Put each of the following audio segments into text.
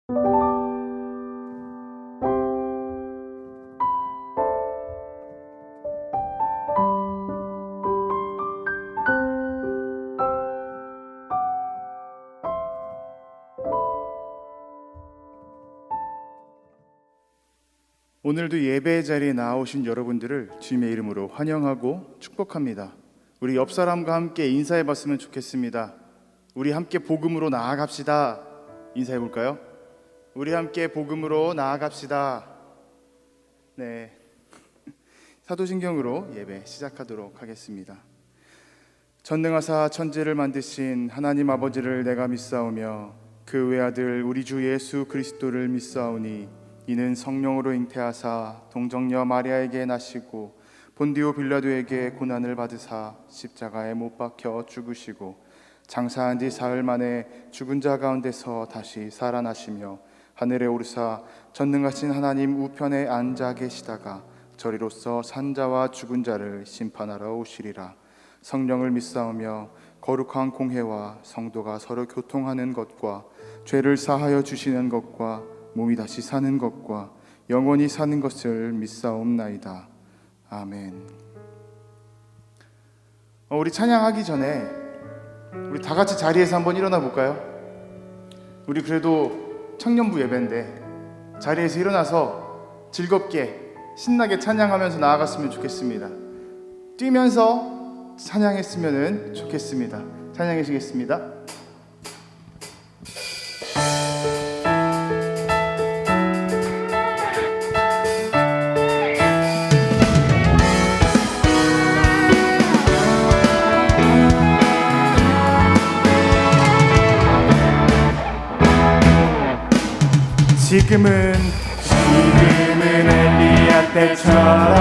오늘도 예배 자리에 나오신 여러분들을 주님의 이름으로 환영하고 축복합니다. 우리 옆 사람과 함께 인사해 봤으면 좋겠습니다. 우리 함께 복음으로 나아갑시다. 인사해 볼까요? 우리 함께 복음으로 나아갑시다. 네, 사도신경으로 예배 시작하도록 하겠습니다. 전능하사 천지를 만드신 하나님 아버지를 내가 믿사오며 그 외아들 우리 주 예수 그리스도를 믿사오니 이는 성령으로 잉태하사 동정녀 마리아에게 나시고 본디오 빌라도에게 고난을 받으사 십자가에 못 박혀 죽으시고 장사한 지 사흘 만에 죽은 자 가운데서 다시 살아나시며 하늘에 오르사 전능하신 하나님 우편에 앉아 계시다가 저리로서 산 자와 죽은 자를 심판하러 오시리라. 성령을 믿사오며 거룩한 공회와 성도가 서로 교통하는 것과 죄를 사하여 주시는 것과 몸이 다시 사는 것과 영원히 사는 것을 믿사옵나이다. 아멘. 우리 찬양하기 전에 우리 다 같이 자리에서 한번 일어나 볼까요? 우리 그래도 청년부 예배인데 자리에서 일어나서 즐겁게 신나게 찬양하면서 나아갔으면 좋겠습니다. 뛰면서 찬양했으면 좋겠습니다. 찬양하시겠습니다. 지금은 엘리야 때처럼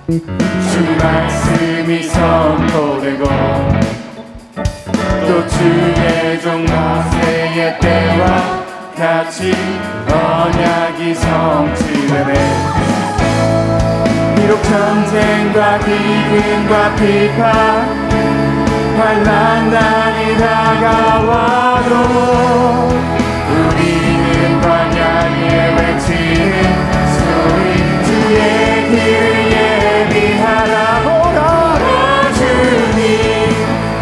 주 말씀이 선포되고 또 주의 종 모세의 때와 같이 언약이 성취되네. 비록 전쟁과 기근과 비판 환난이 다가와도 우리는 광야에 외치는 소리 주의 길을 예비하라. 오너라 주님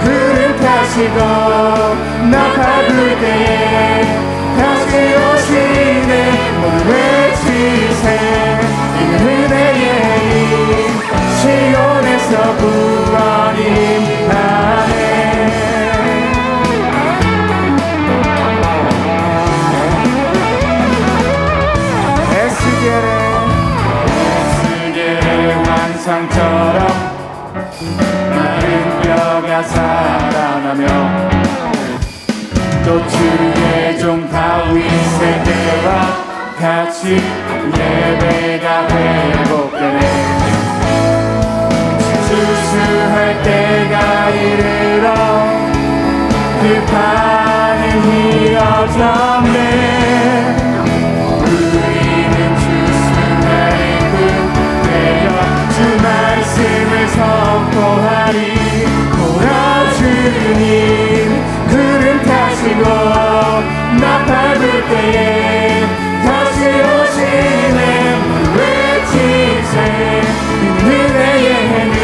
구름 타시고 나팔 불 때에 다시 오시네. 모두 외치세 이는 은혜의 힘 시온에서 구원이 임하네. 상처럼 마른 뼈가 살아나며 또 주의 종 다윗의 때와 같이 예배가 회복되네. 추수할 때가 이르러 그 판은 이어졌네. 주 말씀을 선포하리. 오라 주님 구름 타시고 나팔 불 때에 다시 오시네. 외치세 은혜의 힘이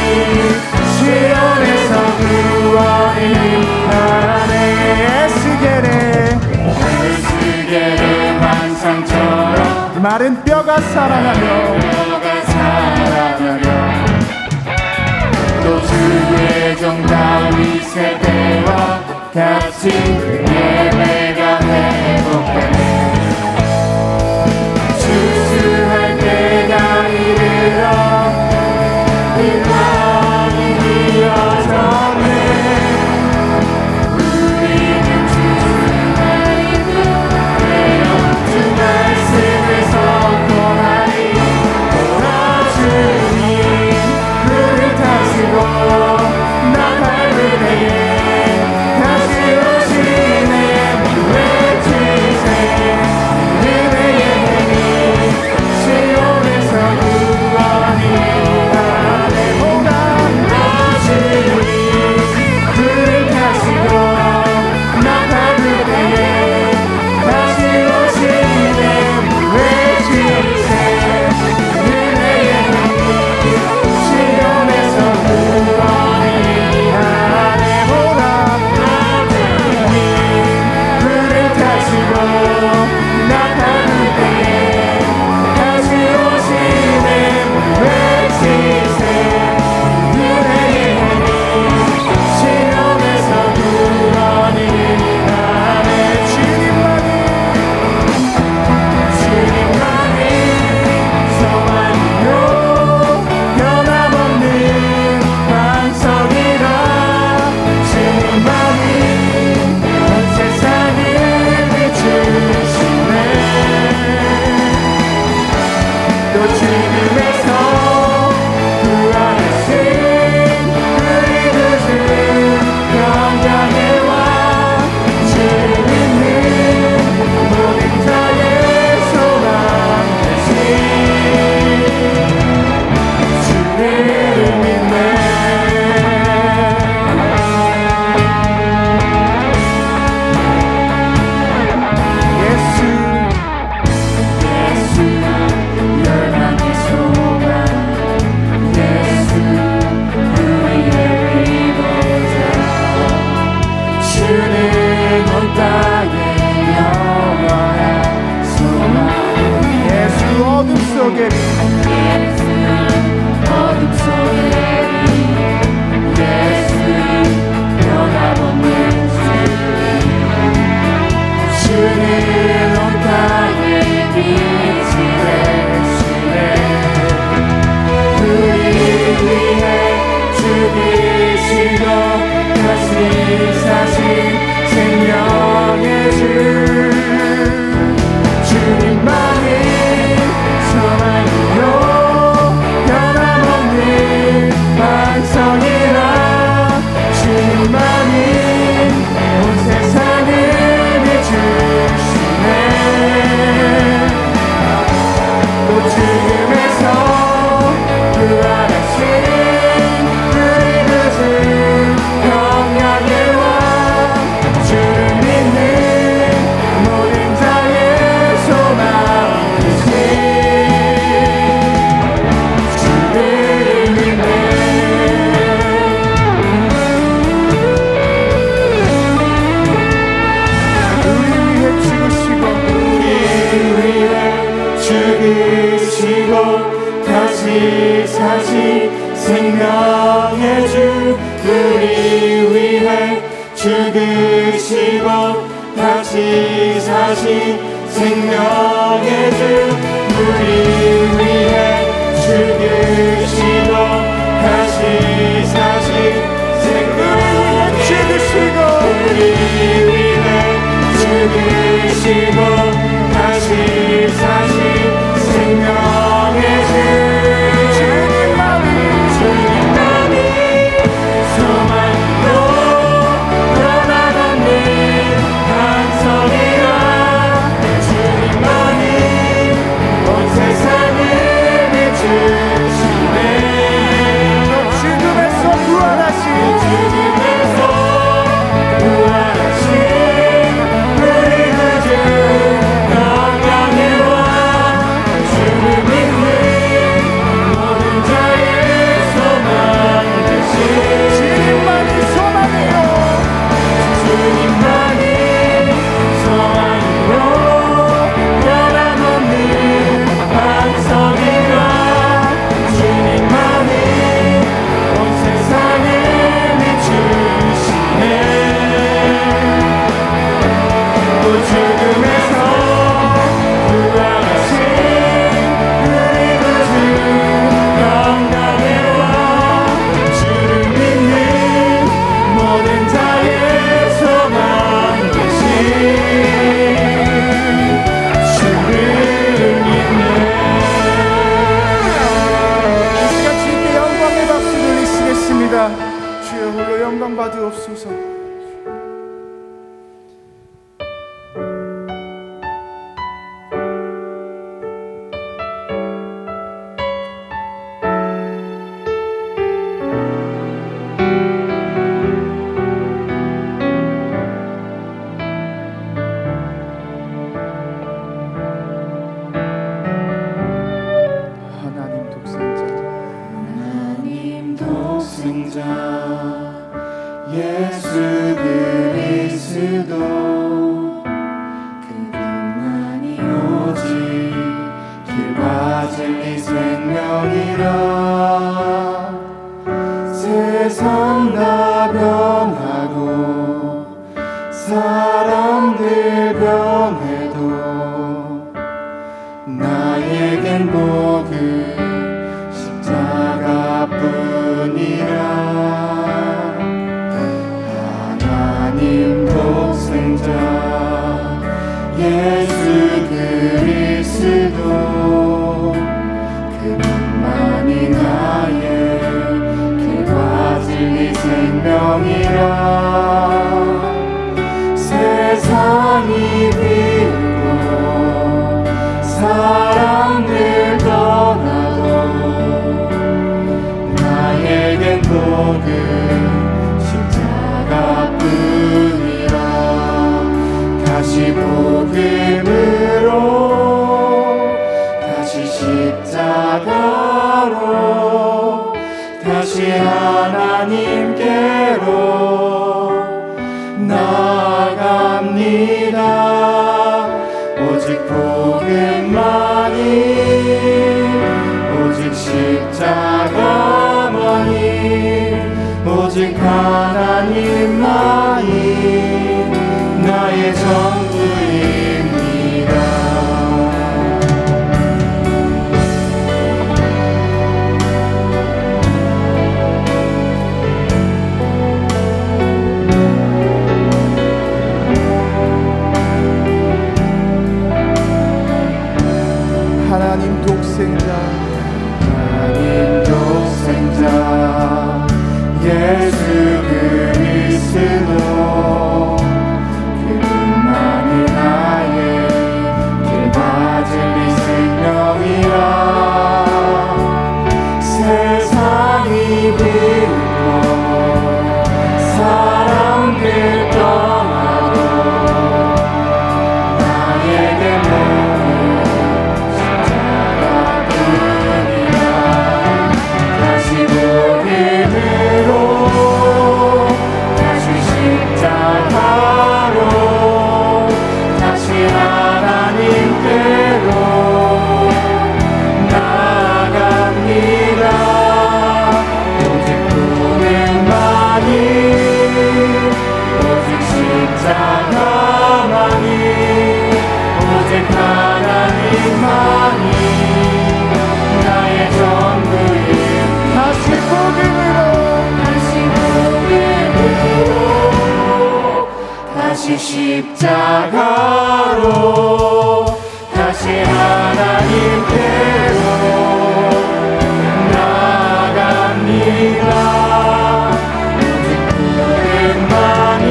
시온에서 구원이 임하네. 에스겔의 환상처럼 마른 뼈가 살아나며 또 주의 종 다윗의 때와 같이 예배가 회복되네. 추수할 때가 이르러 그 판이 이어졌네. 우리는 추수할 때여 주 말씀을 선포하리. 오라 주님 불을 타시고 나팔 불 때에 다시 오시네. 생명의 주 우리 위해 죽으시고 다시 사신 생명의 죽으시고 우리 위해 죽으시고 다시 사신 생명의 주 주님만이 소망으로 변함없는 반석이라 주님만이 온 세상을 비추시네 죽음에서 부활하신 죽음에서 부활하신 우리 구주 영광의 왕 주를 믿는 모든 자의 소망 되신 주님만이 소망이요 주님만이 소망이요 변함없는 반석이라 주님만이 온 세상을 비추시네 또 죽음에서 부활하신 우리 구주 영광의 왕 주를 믿는 모든 자의 소망 되신 주를 믿네 이 시간 주님께 영광의 박수 돌리시겠습니다. 주여 홀로 영광 받으옵소서. 하나님 독생자 하나님 독생자 예수 그리스도 그분만이 오직 길과 진리 생명이라 세상 다 변하고 사람들 변해도 나에겐 복음 십자가뿐이라 하나님 독생자 예수 그리스도 그분만이 나의 길과 진리 생명이라 세상이 비우고 사람들 떠나도 나에겐 복음 십자가뿐이라 다시 복음으로 다시 십자가로 다시 하나님께로 나아갑니다 오직 복음만이 오직 십자가만이 오직 하나님만이 나의 전부입니다 하나님 독생자 하나님 십자가로 다시 하나님께로 나아갑니다. 오직 그것만이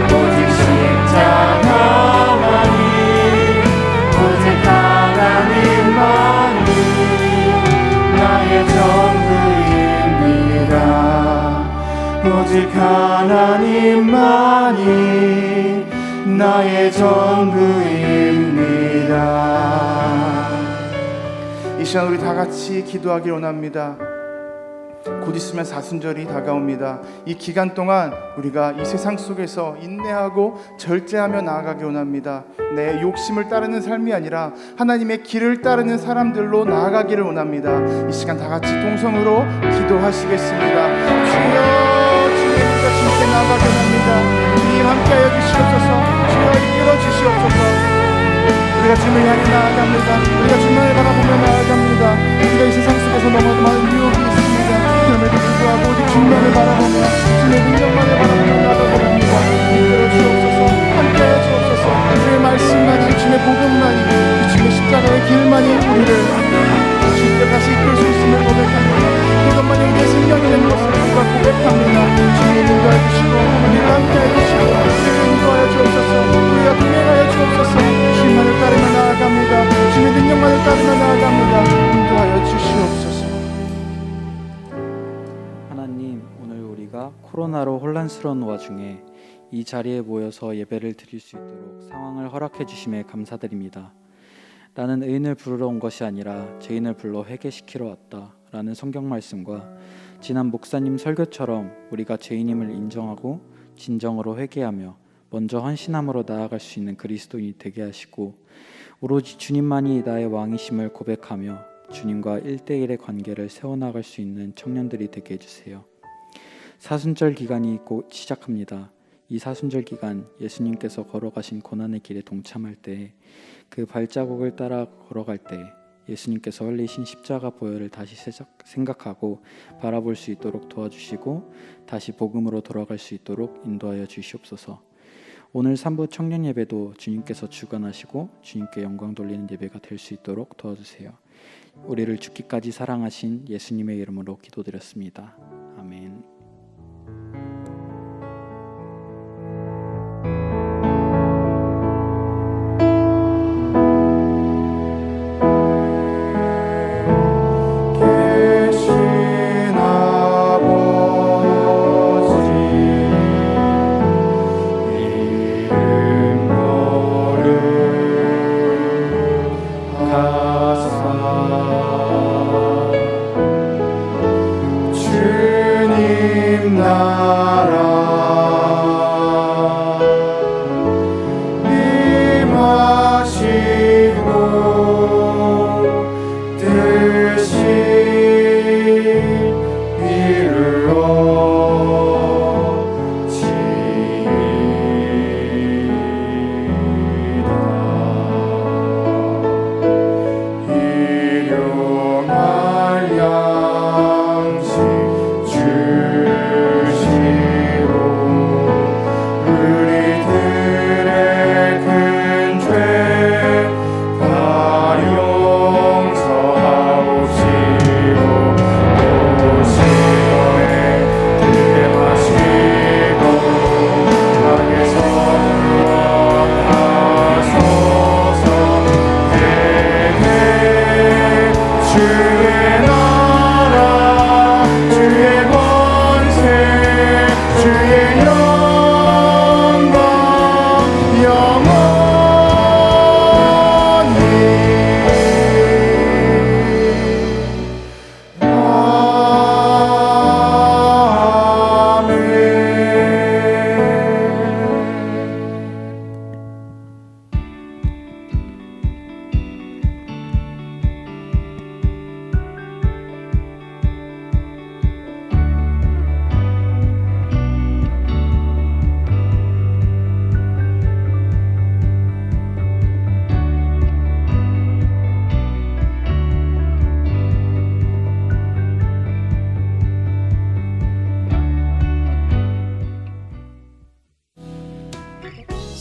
오직 십자가만이 오직 하나님만이 나의 전부입니다. 오직 하나님만이 나의 전부입니다. 이 시간 우리 다 같이 기도하기 원합니다. 곧 있으면 사순절이 다가옵니다. 이 기간 동안 우리가 이 세상 속에서 인내하고 절제하며 나아가기 원합니다. 내 욕심을 따르는 삶이 아니라 하나님의 길을 따르는 사람들로 나아가기를 원합니다. 이 시간 다 같이 동성으로 기도하시겠습니다. 주여, 주님, 우리가 주님께 나아가기 원합니다. 주님 함께하여 주시옵소서. 주여 이끌어 주시옵소서. 우리가 주님을 향해 나아갑니다. 우리가 주님을 바라보며 나아갑니다. 우리가 이 세상 속에서 너무 많은 유혹이 있습니다. 그럼에도 불구하고 오직 주님만을 바라보며 주님의 능력만을 바라보며 나아가고 합니다. 이끌어 주옵소서. 함께하여 주옵소서. 주의 말씀만이, 주의 복음만이, 주의 십자가의 길만이 우리를 주님께 다시 이끌 수 있음을 고백합니다. 그것만이 우리의 생명이 된 것을 우리가 고백합니다. 주님 인도하여 주시고 우리를 함께하여 주시고 우리를 인도하여 주옵소서. 우리가 동행하여 주옵소서. 주님만을 따르며 나아갑니다. 주님의 능력만을 따르며 나아갑니다. 인도하여 주시옵소서. 하나님, 오늘 우리가 코로나로 혼란스러운 와중에 이 자리에 모여서 예배를 드릴 수 있도록 상황을 허락해 주심에 감사드립니다. 나는 의인을 부르러 온 것이 아니라 죄인을 불러 회개시키러 왔다 라는 성경 말씀과 지난 목사님 설교처럼 우리가 죄인임을 인정하고 진정으로 회개하며 먼저 헌신함으로 나아갈 수 있는 그리스도인이 되게 하시고 오로지 주님만이 나의 왕이심을 고백하며 주님과 1대1의 관계를 세워나갈 수 있는 청년들이 되게 해주세요. 사순절 기간이 곧 시작합니다. 이 사순절 기간 예수님께서 걸어가신 고난의 길에 동참할 때 그 발자국을 따라 걸어갈 때 예수님께서 흘리신 십자가 보혈을 다시 생각하고 바라볼 수 있도록 도와주시고 다시 복음으로 돌아갈 수 있도록 인도하여 주시옵소서. 오늘 3부 청년 예배도 주님께서 주관하시고 주님께 영광 돌리는 예배가 될 수 있도록 도와주세요. 우리를 죽기까지 사랑하신 예수님의 이름으로 기도드렸습니다. 아멘. 주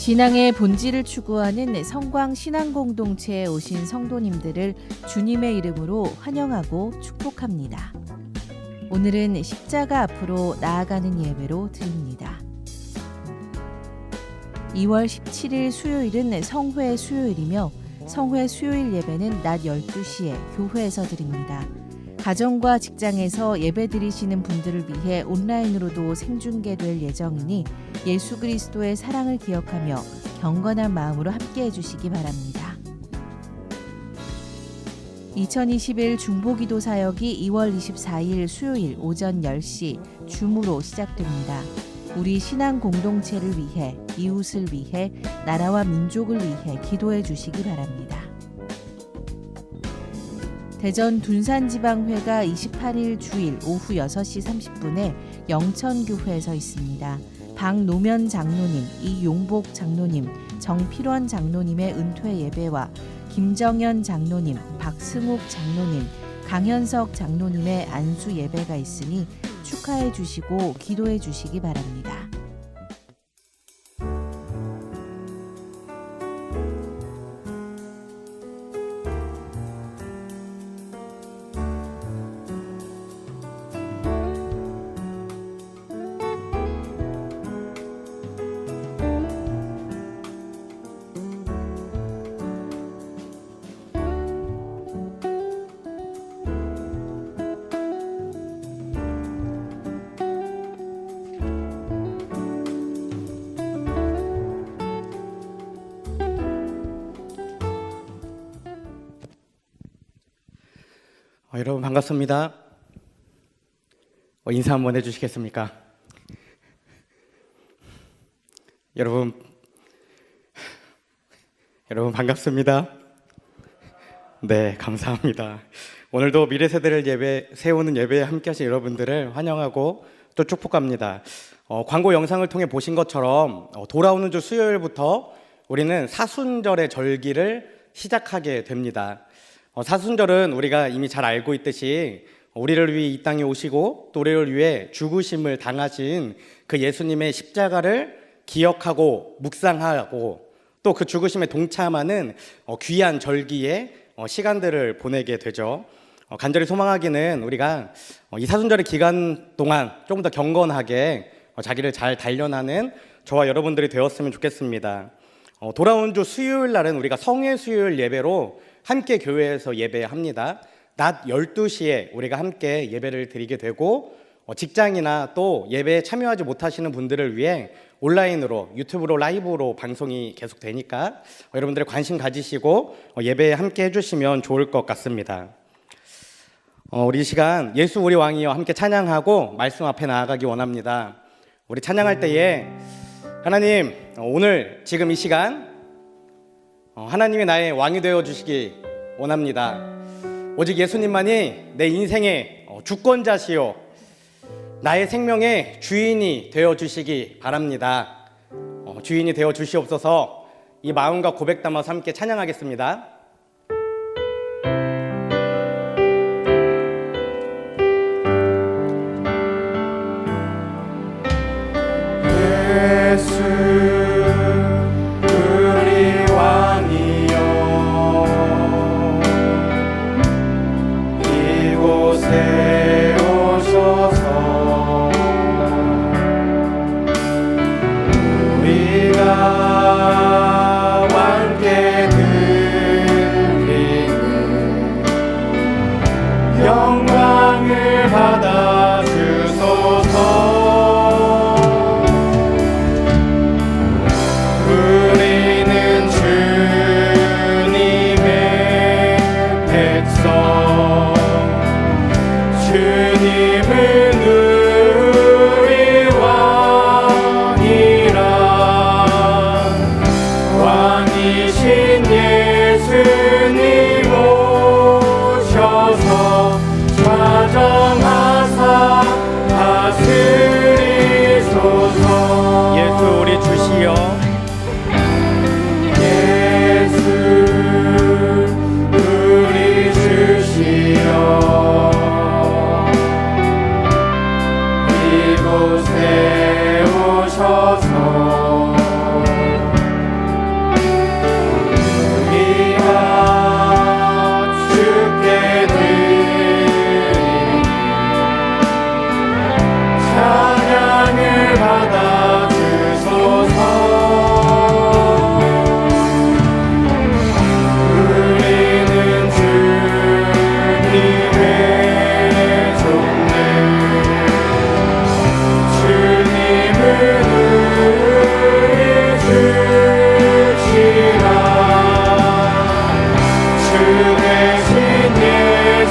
신앙의 본질을 추구하는 성광 신앙공동체에 오신 성도님들을 주님의 이름으로 환영하고 축복합니다. 오늘은 십자가 앞으로 나아가는 예배로 드립니다. 2월 17일 수요일은 성회 수요일이며 성회 수요일 예배는 낮 12시에 교회에서 드립니다. 가정과 직장에서 예배 드리시는 분들을 위해 온라인으로도 생중계될 예정이니 예수 그리스도의 사랑을 기억하며 경건한 마음으로 함께해 주시기 바랍니다. 2021 중보기도 사역이 2월 24일 수요일 오전 10시 줌으로 시작됩니다. 우리 신앙 공동체를 위해, 이웃을 위해, 나라와 민족을 위해 기도해 주시기 바랍니다. 대전 둔산지방회가 28일 주일 오후 6시 30분에 영천교회에서 있습니다. 박노면 장로님, 이용복 장로님, 정필원 장로님의 은퇴 예배와 김정현 장로님, 박승욱 장로님, 강현석 장로님의 안수 예배가 있으니 축하해 주시고 기도해 주시기 바랍니다. 여러분 반갑습니다. 인사 한번 해주시겠습니까? 여러분 반갑습니다. 네, 감사합니다. 오늘도 미래 세대를 세우는 예배에 함께하신 여러분들을 환영하고 또 축복합니다. 광고 영상을 통해 보신 것처럼 돌아오는 주 수요일부터 우리는 사순절의 절기를 시작하게 됩니다. 사순절은 우리가 이미 잘 알고 있듯이 우리를 위해 이 땅에 오시고 또 우리를 위해 죽으심을 당하신 그 예수님의 십자가를 기억하고 묵상하고 또 그 죽으심에 동참하는 귀한 절기의 시간들을 보내게 되죠. 간절히 소망하기는 우리가 이 사순절의 기간 동안 조금 더 경건하게 자기를 잘 단련하는 저와 여러분들이 되었으면 좋겠습니다. 돌아온 주 수요일 날은 우리가 성회 수요일 예배로 함께 교회에서 예배합니다. 낮 12시에 우리가 함께 예배를 드리게 되고 직장이나 또 예배에 참여하지 못하시는 분들을 위해 온라인으로 유튜브로 라이브로 방송이 계속 되니까 여러분들의 관심 가지시고 예배에 함께 해주시면 좋을 것 같습니다. 우리 이 시간 예수 우리 왕이여 함께 찬양하고 말씀 앞에 나아가기 원합니다. 우리 찬양할 때에 하나님 오늘 지금 이 시간 하나님이 나의 왕이 되어 주시기 원합니다. 오직 예수님만이 내 인생의 주권자시요 나의 생명의 주인이 되어 주시기 바랍니다. 주인이 되어 주시옵소서. 이 마음과 고백 담아서 함께 찬양하겠습니다. 예수 우리 왕이여 이곳에 오셔서 우리가 왕께 드리는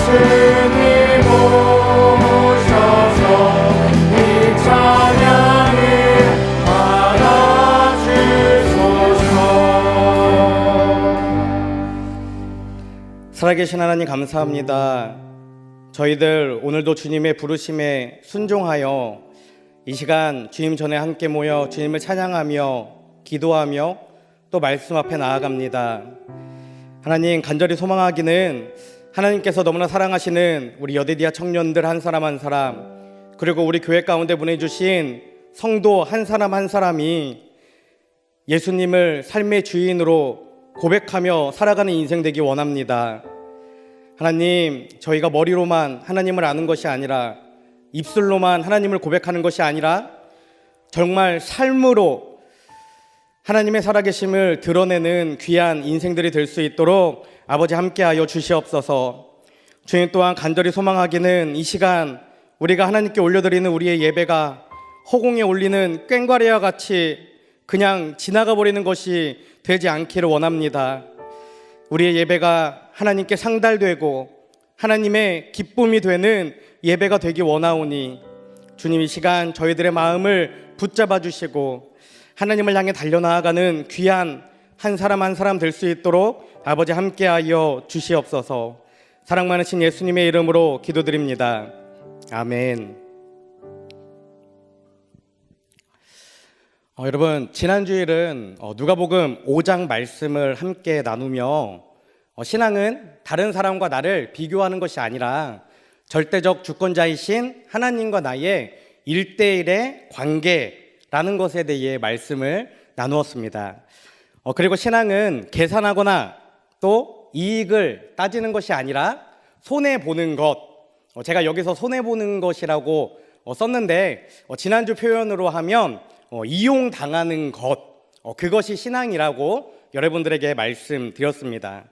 예수님 오셔서 이 찬양을 받아주소서. 살아계신 하나님 감사합니다. 저희들 오늘도 주님의 부르심에 순종하여 이 시간 주님 전에 함께 모여 주님을 찬양하며 기도하며 또 말씀 앞에 나아갑니다. 하나님, 간절히 소망하기는 하나님께서 너무나 사랑하시는 우리 여디디아 청년들 한 사람 한 사람, 그리고 우리 교회 가운데 보내주신 성도 한 사람 한 사람이 예수님을 삶의 주인으로 고백하며 살아가는 인생 되기 원합니다. 하나님, 저희가 머리로만 하나님을 아는 것이 아니라, 입술로만 하나님을 고백하는 것이 아니라 정말 삶으로 하나님의 살아계심을 드러내는 귀한 인생들이 될 수 있도록 아버지 함께하여 주시옵소서. 주님, 또한 간절히 소망하기는 이 시간 우리가 하나님께 올려드리는 우리의 예배가 허공에 올리는 꽹과리와 같이 그냥 지나가 버리는 것이 되지 않기를 원합니다. 우리의 예배가 하나님께 상달되고 하나님의 기쁨이 되는 예배가 되기 원하오니 주님, 이 시간 저희들의 마음을 붙잡아 주시고 하나님을 향해 달려나아가는 귀한 한 사람 한 사람 될 수 있도록 아버지 함께하여 주시옵소서. 사랑 많으신 예수님의 이름으로 기도드립니다. 아멘. 여러분, 지난 주일은 누가복음 5장 말씀을 함께 나누며 신앙은 다른 사람과 나를 비교하는 것이 아니라 절대적 주권자이신 하나님과 나의 1대1의 관계라는 것에 대해 말씀을 나누었습니다. 그리고 신앙은 계산하거나 또 이익을 따지는 것이 아니라 손해보는 것, 제가 여기서 손해보는 것이라고 썼는데 지난주 표현으로 하면 이용당하는 것, 그것이 신앙이라고 여러분들에게 말씀드렸습니다.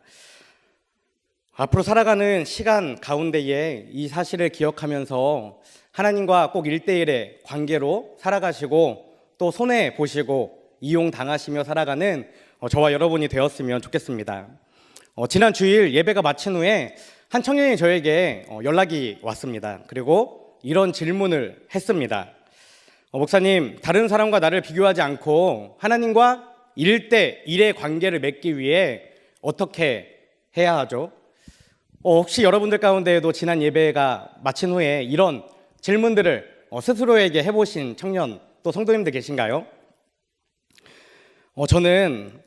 앞으로 살아가는 시간 가운데에 이 사실을 기억하면서 하나님과 꼭 1대1의 관계로 살아가시고 또 손해보시고 이용당하시며 살아가는 저와 여러분이 되었으면 좋겠습니다. 지난 주일 예배가 마친 후에 한 청년이 저에게 연락이 왔습니다. 그리고 이런 질문을 했습니다. 목사님, 다른 사람과 나를 비교하지 않고 하나님과 1대1의 관계를 맺기 위해 어떻게 해야 하죠? 혹시 여러분들 가운데에도 지난 예배가 마친 후에 이런 질문들을 스스로에게 해보신 청년 또 성도님들 계신가요? 저는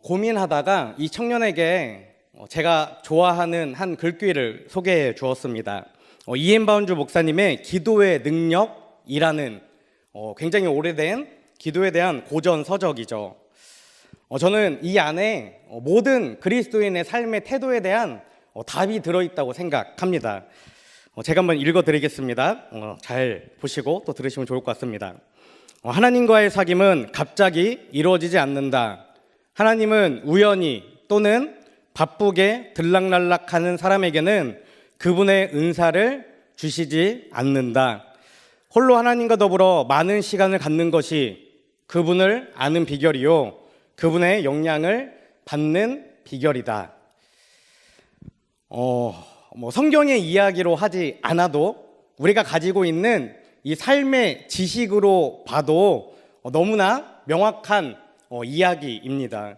고민하다가 이 청년에게 제가 좋아하는 한 글귀를 소개해 주었습니다. 이엔 바운주 목사님의 기도의 능력이라는 굉장히 오래된 기도에 대한 고전 서적이죠. 저는 이 안에 모든 그리스도인의 삶의 태도에 대한 답이 들어있다고 생각합니다. 제가 한번 읽어드리겠습니다. 잘 보시고 또 들으시면 좋을 것 같습니다. 하나님과의 사귐은 갑자기 이루어지지 않는다. 하나님은 우연히 또는 바쁘게 들락날락하는 사람에게는 그분의 은사를 주시지 않는다. 홀로 하나님과 더불어 많은 시간을 갖는 것이 그분을 아는 비결이요, 그분의 영향을 받는 비결이다. 성경의 이야기로 하지 않아도 우리가 가지고 있는 이 삶의 지식으로 봐도 너무나 명확한 이야기입니다.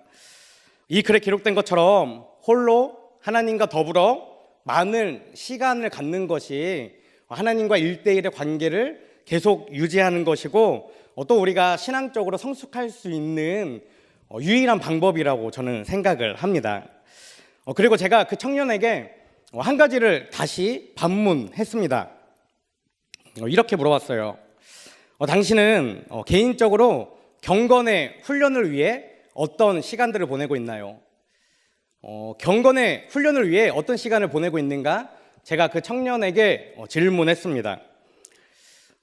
이 글에 기록된 것처럼 홀로 하나님과 더불어 많은 시간을 갖는 것이 하나님과 1대1의 관계를 계속 유지하는 것이고 또 우리가 신앙적으로 성숙할 수 있는 유일한 방법이라고 저는 생각을 합니다. 그리고 제가 그 청년에게 한 가지를 다시 반문했습니다. 이렇게 물어봤어요. 당신은 개인적으로 경건의 훈련을 위해 어떤 시간들을 보내고 있나요? 경건의 훈련을 위해 어떤 시간을 보내고 있는가? 제가 그 청년에게 질문했습니다.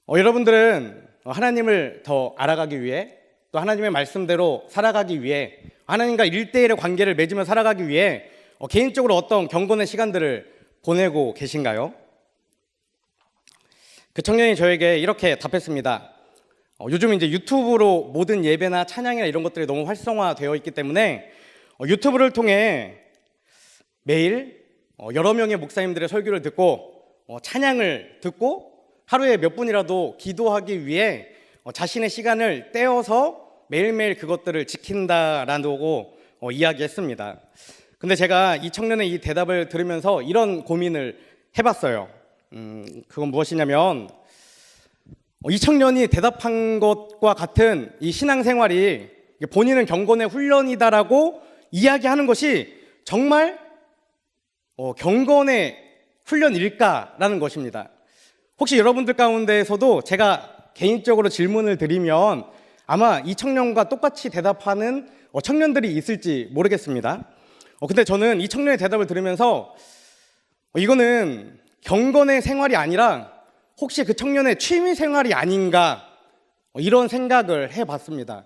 여러분들은 하나님을 더 알아가기 위해 또 하나님의 말씀대로 살아가기 위해 하나님과 1대1의 관계를 맺으며 살아가기 위해 개인적으로 어떤 경건의 시간들을 보내고 계신가요? 그 청년이 저에게 이렇게 답했습니다. 요즘 이제 유튜브로 모든 예배나 찬양이나 이런 것들이 너무 활성화되어 있기 때문에 유튜브를 통해 매일 여러 명의 목사님들의 설교를 듣고 찬양을 듣고 하루에 몇 분이라도 기도하기 위해 자신의 시간을 떼어서 매일매일 그것들을 지킨다라고 이야기했습니다. 근데 제가 이 청년의 이 대답을 들으면서 이런 고민을 해봤어요. 그건 무엇이냐면 이 청년이 대답한 것과 같은 이 신앙생활이 본인은 경건의 훈련이다라고 이야기하는 것이 정말 경건의 훈련일까라는 것입니다. 혹시 여러분들 가운데에서도 제가 개인적으로 질문을 드리면 아마 이 청년과 똑같이 대답하는 청년들이 있을지 모르겠습니다. 근데 저는 이 청년의 대답을 들으면서 이거는 경건의 생활이 아니라 혹시 그 청년의 취미 생활이 아닌가 이런 생각을 해봤습니다.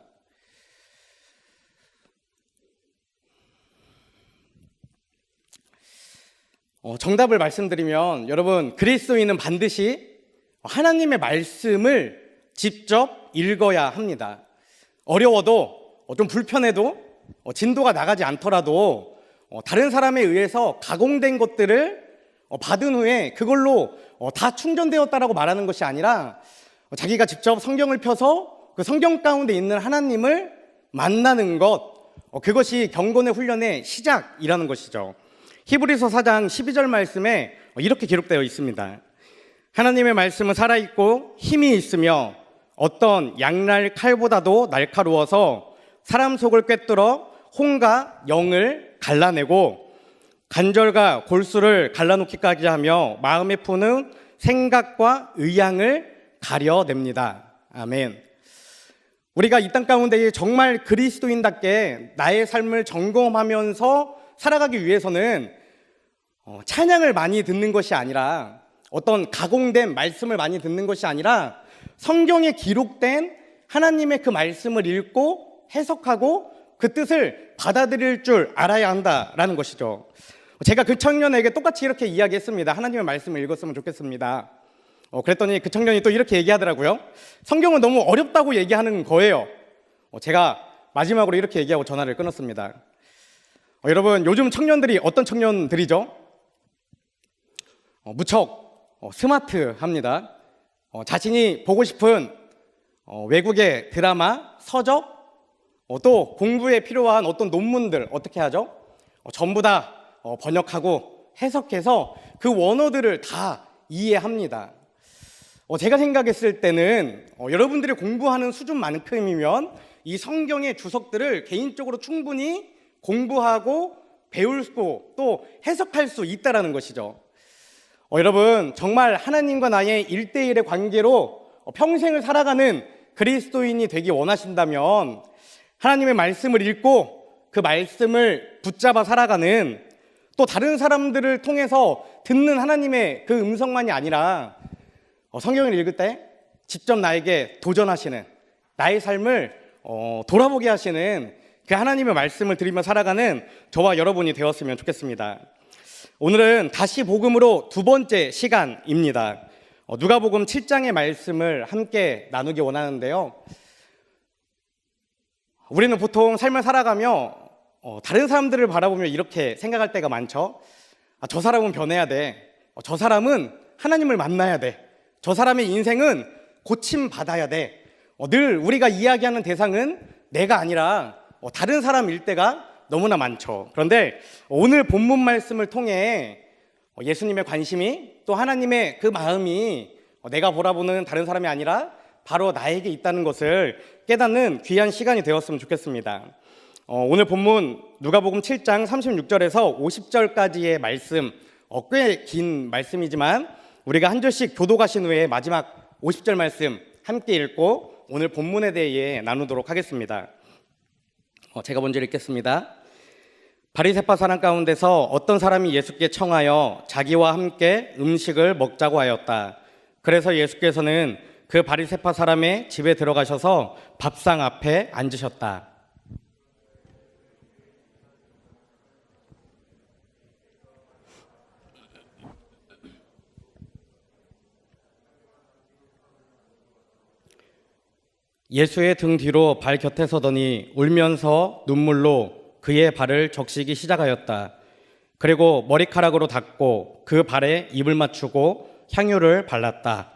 정답을 말씀드리면 여러분, 그리스도인은 반드시 하나님의 말씀을 직접 읽어야 합니다. 어려워도 좀 불편해도 진도가 나가지 않더라도 다른 사람에 의해서 가공된 것들을 받은 후에 그걸로 다 충전되었다라고 말하는 것이 아니라 자기가 직접 성경을 펴서 그 성경 가운데 있는 하나님을 만나는 것, 그것이 경건의 훈련의 시작이라는 것이죠. 히브리서 4장 12절 말씀에 이렇게 기록되어 있습니다. 하나님의 말씀은 살아있고 힘이 있으며 어떤 양날 칼보다도 날카로워서 사람 속을 꿰뚫어 혼과 영을 갈라내고 관절과 골수를 갈라놓기까지 하며 마음에 푸는 생각과 의향을 가려냅니다. 아멘. 우리가 이 땅 가운데 정말 그리스도인답게 나의 삶을 점검하면서 살아가기 위해서는 찬양을 많이 듣는 것이 아니라 어떤 가공된 말씀을 많이 듣는 것이 아니라 성경에 기록된 하나님의 그 말씀을 읽고 해석하고 그 뜻을 받아들일 줄 알아야 한다라는 것이죠. 제가 그 청년에게 똑같이 이렇게 이야기했습니다. 하나님의 말씀을 읽었으면 좋겠습니다. 그랬더니 그 청년이 또 이렇게 얘기하더라고요. 성경은 너무 어렵다고 얘기하는 거예요. 제가 마지막으로 이렇게 얘기하고 전화를 끊었습니다. 여러분, 요즘 청년들이 어떤 청년들이죠? 무척 스마트합니다. 자신이 보고 싶은 외국의 드라마, 서적, 또 공부에 필요한 어떤 논문들 어떻게 하죠? 전부 다 번역하고 해석해서 그 원어들을 다 이해합니다. 제가 생각했을 때는 여러분들이 공부하는 수준만큼이면 이 성경의 주석들을 개인적으로 충분히 공부하고 배울 수, 또 해석할 수 있다는 것이죠. 여러분, 정말 하나님과 나의 1대1의 관계로 평생을 살아가는 그리스도인이 되기 원하신다면 하나님의 말씀을 읽고 그 말씀을 붙잡아 살아가는, 또 다른 사람들을 통해서 듣는 하나님의 그 음성만이 아니라 성경을 읽을 때 직접 나에게 도전하시는, 나의 삶을 돌아보게 하시는 그 하나님의 말씀을 드리며 살아가는 저와 여러분이 되었으면 좋겠습니다. 오늘은 다시 복음으로 두 번째 시간입니다. 누가복음 7장의 말씀을 함께 나누기 원하는데요. 우리는 보통 삶을 살아가며 다른 사람들을 바라보며 이렇게 생각할 때가 많죠. 저 사람은 변해야 돼. 저 사람은 하나님을 만나야 돼. 저 사람의 인생은 고침받아야 돼. 늘 우리가 이야기하는 대상은 내가 아니라 다른 사람일 때가 너무나 많죠. 그런데 오늘 본문 말씀을 통해 예수님의 관심이, 또 하나님의 그 마음이 내가 바라보는 다른 사람이 아니라 바로 나에게 있다는 것을 깨닫는 귀한 시간이 되었으면 좋겠습니다. 오늘 본문 누가복음 7장 36절에서 50절까지의 말씀, 꽤 긴 말씀이지만 우리가 한 절씩 교독하신 후에 마지막 50절 말씀 함께 읽고 오늘 본문에 대해 나누도록 하겠습니다. 제가 먼저 읽겠습니다. 바리새파 사람 가운데서 어떤 사람이 예수께 청하여 자기와 함께 음식을 먹자고 하였다. 그래서 예수께서는 그 바리새파 사람의 집에 들어가셔서 밥상 앞에 앉으셨다. 예수의 등 뒤로 발 곁에 서더니 울면서 눈물로 그의 발을 적시기 시작하였다. 그리고 머리카락으로 닦고 그 발에 입을 맞추고 향유를 발랐다.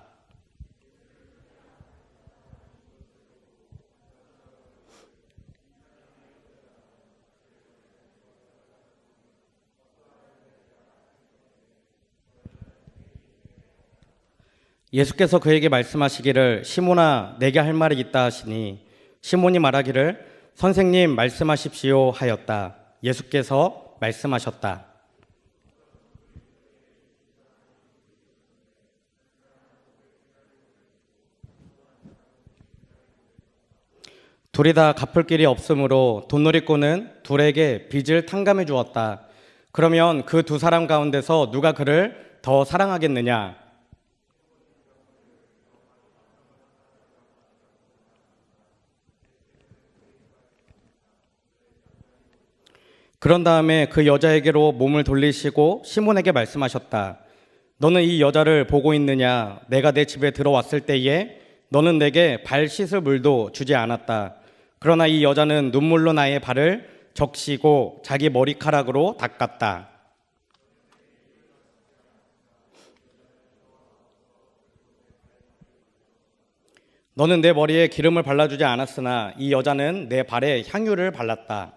예수께서 그에게 말씀하시기를 시몬아 내게 할 말이 있다 하시니 시몬이 말하기를 선생님 말씀하십시오 하였다. 예수께서 말씀하셨다. 둘이 다 갚을 길이 없으므로 돈놀이꾼은 둘에게 빚을 탕감해 주었다. 그러면 그 두 사람 가운데서 누가 그를 더 사랑하겠느냐? 그런 다음에 그 여자에게로 몸을 돌리시고 시몬에게 말씀하셨다. 너는 이 여자를 보고 있느냐? 내가 내 집에 들어왔을 때에 너는 내게 발 씻을 물도 주지 않았다. 그러나 이 여자는 눈물로 나의 발을 적시고 자기 머리카락으로 닦았다. 너는 내 머리에 기름을 발라주지 않았으나 이 여자는 내 발에 향유를 발랐다.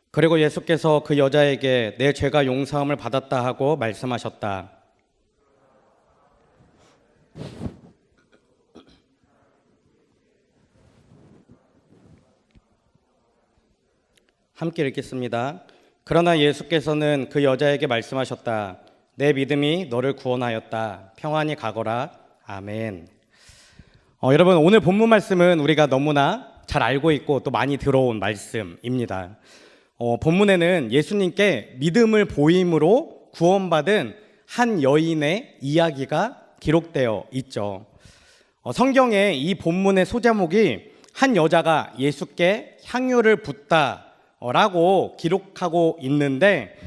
그리고 예수께서 그 여자에게 내 죄가 용서함을 받았다 하고 말씀하셨다. 함께 읽겠습니다. 그러나 예수께서는 그 여자에게 말씀하셨다. 내 믿음이 너를 구원하였다. 평안히 가거라. 아멘. 여러분 오늘 본문 말씀은 우리가 너무나 잘 알고 있고 또 많이 들어온 말씀입니다. 본문에는 예수님께 믿음을 보임으로 구원받은 한 여인의 이야기가 기록되어 있죠. 성경에 이 본문의 소제목이 한 여자가 예수께 향유를 붓다라고 기록하고 있는데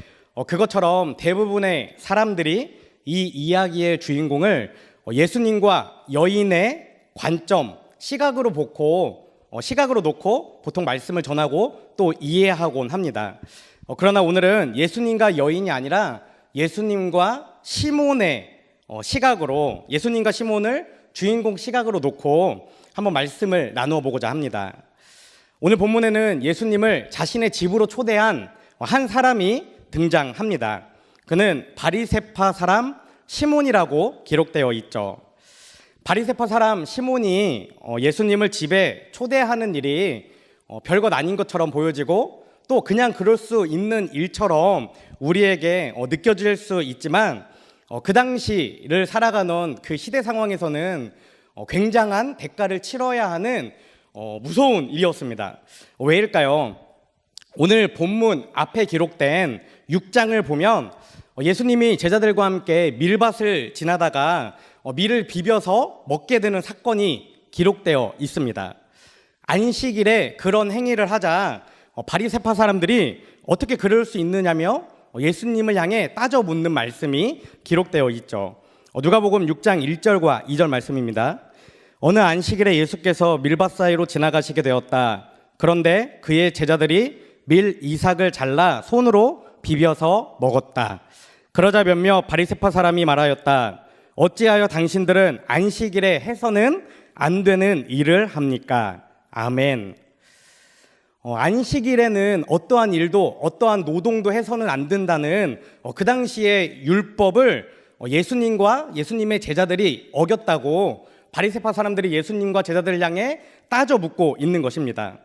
그것처럼 대부분의 사람들이 이 이야기의 주인공을 예수님과 여인의 관점, 시각으로 놓고 보통 말씀을 전하고 또 이해하곤 합니다. 그러나 오늘은 예수님과 여인이 아니라 예수님과 시몬의 시각으로, 예수님과 시몬을 주인공 시각으로 놓고 한번 말씀을 나누어 보고자 합니다. 오늘 본문에는 예수님을 자신의 집으로 초대한 한 사람이 등장합니다. 그는 바리새파 사람 시몬이라고 기록되어 있죠. 바리새파 사람 시몬이 예수님을 집에 초대하는 일이 별것 아닌 것처럼 보여지고 또 그냥 그럴 수 있는 일처럼 우리에게 느껴질 수 있지만 그 당시를 살아가는 그 시대 상황에서는 굉장한 대가를 치러야 하는 무서운 일이었습니다. 왜일까요? 오늘 본문 앞에 기록된 6장을 보면 예수님이 제자들과 함께 밀밭을 지나다가 밀을 비벼서 먹게 되는 사건이 기록되어 있습니다. 안식일에 그런 행위를 하자 바리새파 사람들이 어떻게 그럴 수 있느냐며 예수님을 향해 따져 묻는 말씀이 기록되어 있죠. 누가복음 6장 1절과 2절 말씀입니다. 어느 안식일에 예수께서 밀밭 사이로 지나가시게 되었다. 그런데 그의 제자들이 밀 이삭을 잘라 손으로 비벼서 먹었다. 그러자 몇몇 바리새파 사람이 말하였다. 어찌하여 당신들은 안식일에 해서는 안 되는 일을 합니까? 아멘. 안식일에는 어떠한 일도 어떠한 노동도 해서는 안 된다는 그 당시의 율법을 예수님과 예수님의 제자들이 어겼다고 바리새파 사람들이 예수님과 제자들을 향해 따져 묻고 있는 것입니다.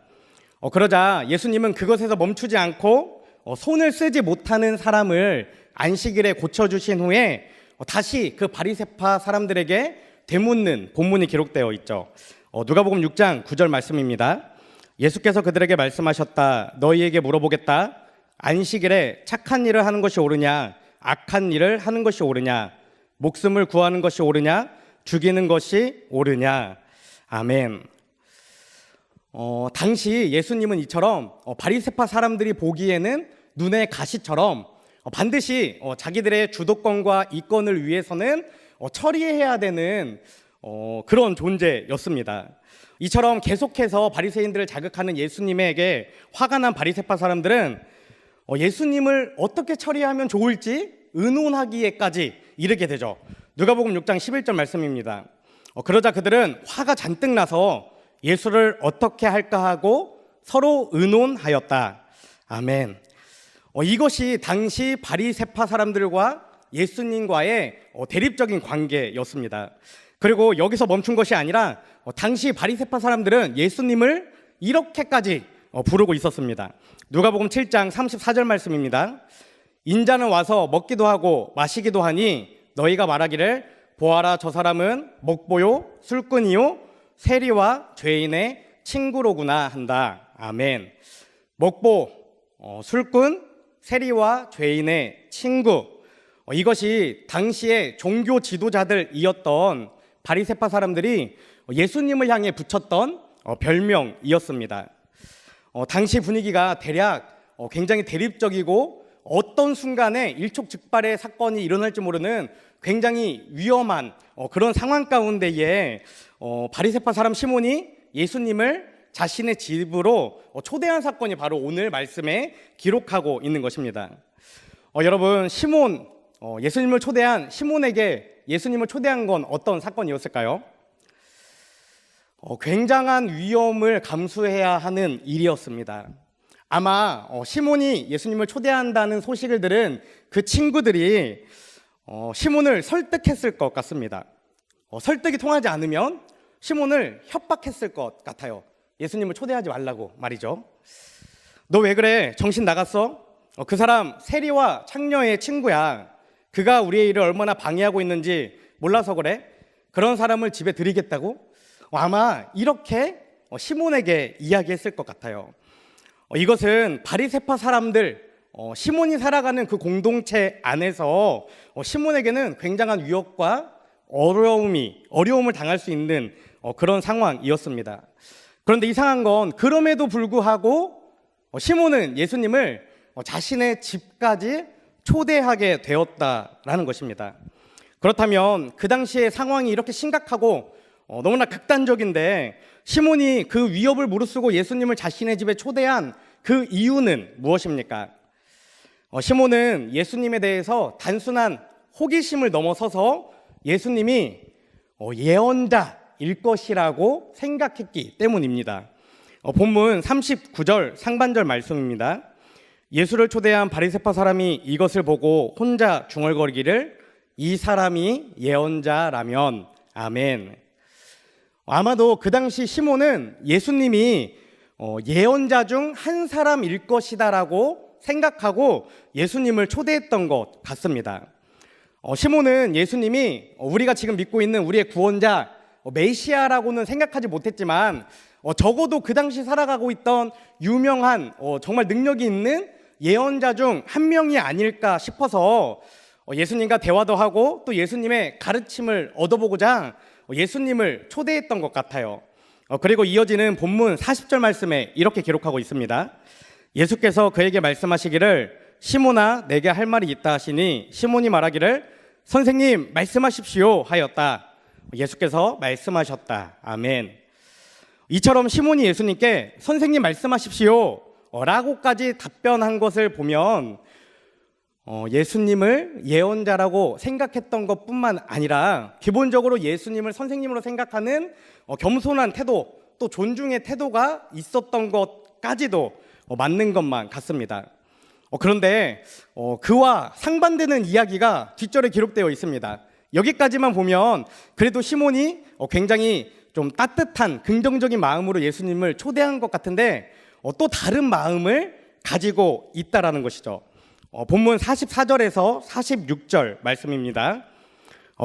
그러자 예수님은 그것에서 멈추지 않고 손을 쓰지 못하는 사람을 안식일에 고쳐주신 후에 다시 그 바리새파 사람들에게 되묻는 본문이 기록되어 있죠. 누가복음 6장 9절 말씀입니다. 예수께서 그들에게 말씀하셨다. 너희에게 물어보겠다. 안식일에 착한 일을 하는 것이 옳으냐, 악한 일을 하는 것이 옳으냐, 목숨을 구하는 것이 옳으냐, 죽이는 것이 옳으냐. 아멘. 당시 예수님은 이처럼 바리새파 사람들이 보기에는 눈의 가시처럼 반드시 자기들의 주도권과 이권을 위해서는 처리해야 되는 그런 존재였습니다. 이처럼 계속해서 바리새인들을 자극하는 예수님에게 화가 난 바리새파 사람들은 예수님을 어떻게 처리하면 좋을지 의논하기에까지 이르게 되죠. 누가복음 6장 11절 말씀입니다. 그러자 그들은 화가 잔뜩 나서 예수를 어떻게 할까 하고 서로 의논하였다. 아멘. 이것이 당시 바리새파 사람들과 예수님과의 대립적인 관계였습니다. 그리고 여기서 멈춘 것이 아니라 당시 바리새파 사람들은 예수님을 이렇게까지 부르고 있었습니다. 누가복음 7장 34절 말씀입니다. 인자는 와서 먹기도 하고 마시기도 하니 너희가 말하기를 보아라 저 사람은 먹보요 술꾼이요 세리와 죄인의 친구로구나 한다. 아멘. 먹보, 술꾼, 세리와 죄인의 친구. 이것이 당시의 종교 지도자들이었던 바리새파 사람들이 예수님을 향해 붙였던 별명이었습니다. 당시 분위기가 대략 굉장히 대립적이고 어떤 순간에 일촉즉발의 사건이 일어날지 모르는 굉장히 위험한 그런 상황 가운데에 바리새파 사람 시몬이 예수님을 자신의 집으로 초대한 사건이 바로 오늘 말씀에 기록하고 있는 것입니다. 여러분, 시몬, 예수님을 초대한 시몬에게 예수님을 초대한 건 어떤 사건이었을까요? 굉장한 위험을 감수해야 하는 일이었습니다. 아마 시몬이 예수님을 초대한다는 소식을 들은 그 친구들이 시몬을 설득했을 것 같습니다. 설득이 통하지 않으면 시몬을 협박했을 것 같아요. 예수님을 초대하지 말라고 말이죠. 너 왜 그래? 정신 나갔어? 그 사람 세리와 창녀의 친구야. 그가 우리의 일을 얼마나 방해하고 있는지 몰라서 그래? 그런 사람을 집에 들이겠다고? 아마 이렇게 시몬에게 이야기했을 것 같아요. 이것은 바리새파 사람들, 시몬이 살아가는 그 공동체 안에서 시몬에게는 굉장한 위협과 어려움을 당할 수 있는 그런 상황이었습니다. 그런데 이상한 건 그럼에도 불구하고 시몬은 예수님을 자신의 집까지 초대하게 되었다라는 것입니다. 그렇다면 그 당시의 상황이 이렇게 심각하고 너무나 극단적인데 시몬이 그 위협을 무릅쓰고 예수님을 자신의 집에 초대한 그 이유는 무엇입니까? 시몬은 예수님에 대해서 단순한 호기심을 넘어서서 예수님이 예언자일 것이라고 생각했기 때문입니다. 본문 39절 상반절 말씀입니다. 예수를 초대한 바리새파 사람이 이것을 보고 혼자 중얼거리기를 이 사람이 예언자라면 아멘. 아마도 그 당시 시몬은 예수님이 예언자 중 한 사람일 것이다라고 생각하고 예수님을 초대했던 것 같습니다. 시몬은 예수님이 우리가 지금 믿고 있는 우리의 구원자 메시아라고는 생각하지 못했지만 적어도 그 당시 살아가고 있던 유명한 정말 능력이 있는 예언자 중 한 명이 아닐까 싶어서 예수님과 대화도 하고 또 예수님의 가르침을 얻어보고자 예수님을 초대했던 것 같아요. 그리고 이어지는 본문 40절 말씀에 이렇게 기록하고 있습니다. 예수께서 그에게 말씀하시기를 시몬아 내게 할 말이 있다 하시니 시몬이 말하기를 선생님 말씀하십시오 하였다. 예수께서 말씀하셨다. 아멘. 이처럼 시몬이 예수님께 선생님 말씀하십시오 라고까지 답변한 것을 보면 예수님을 예언자라고 생각했던 것뿐만 아니라 기본적으로 예수님을 선생님으로 생각하는 겸손한 태도 또 존중의 태도가 있었던 것까지도 맞는 것만 같습니다. 그런데 그와 상반되는 이야기가 뒷절에 기록되어 있습니다. 여기까지만 보면 그래도 시몬이 굉장히 좀 따뜻한 긍정적인 마음으로 예수님을 초대한 것 같은데 또 다른 마음을 가지고 있다라는 것이죠. 본문 44절에서 46절 말씀입니다.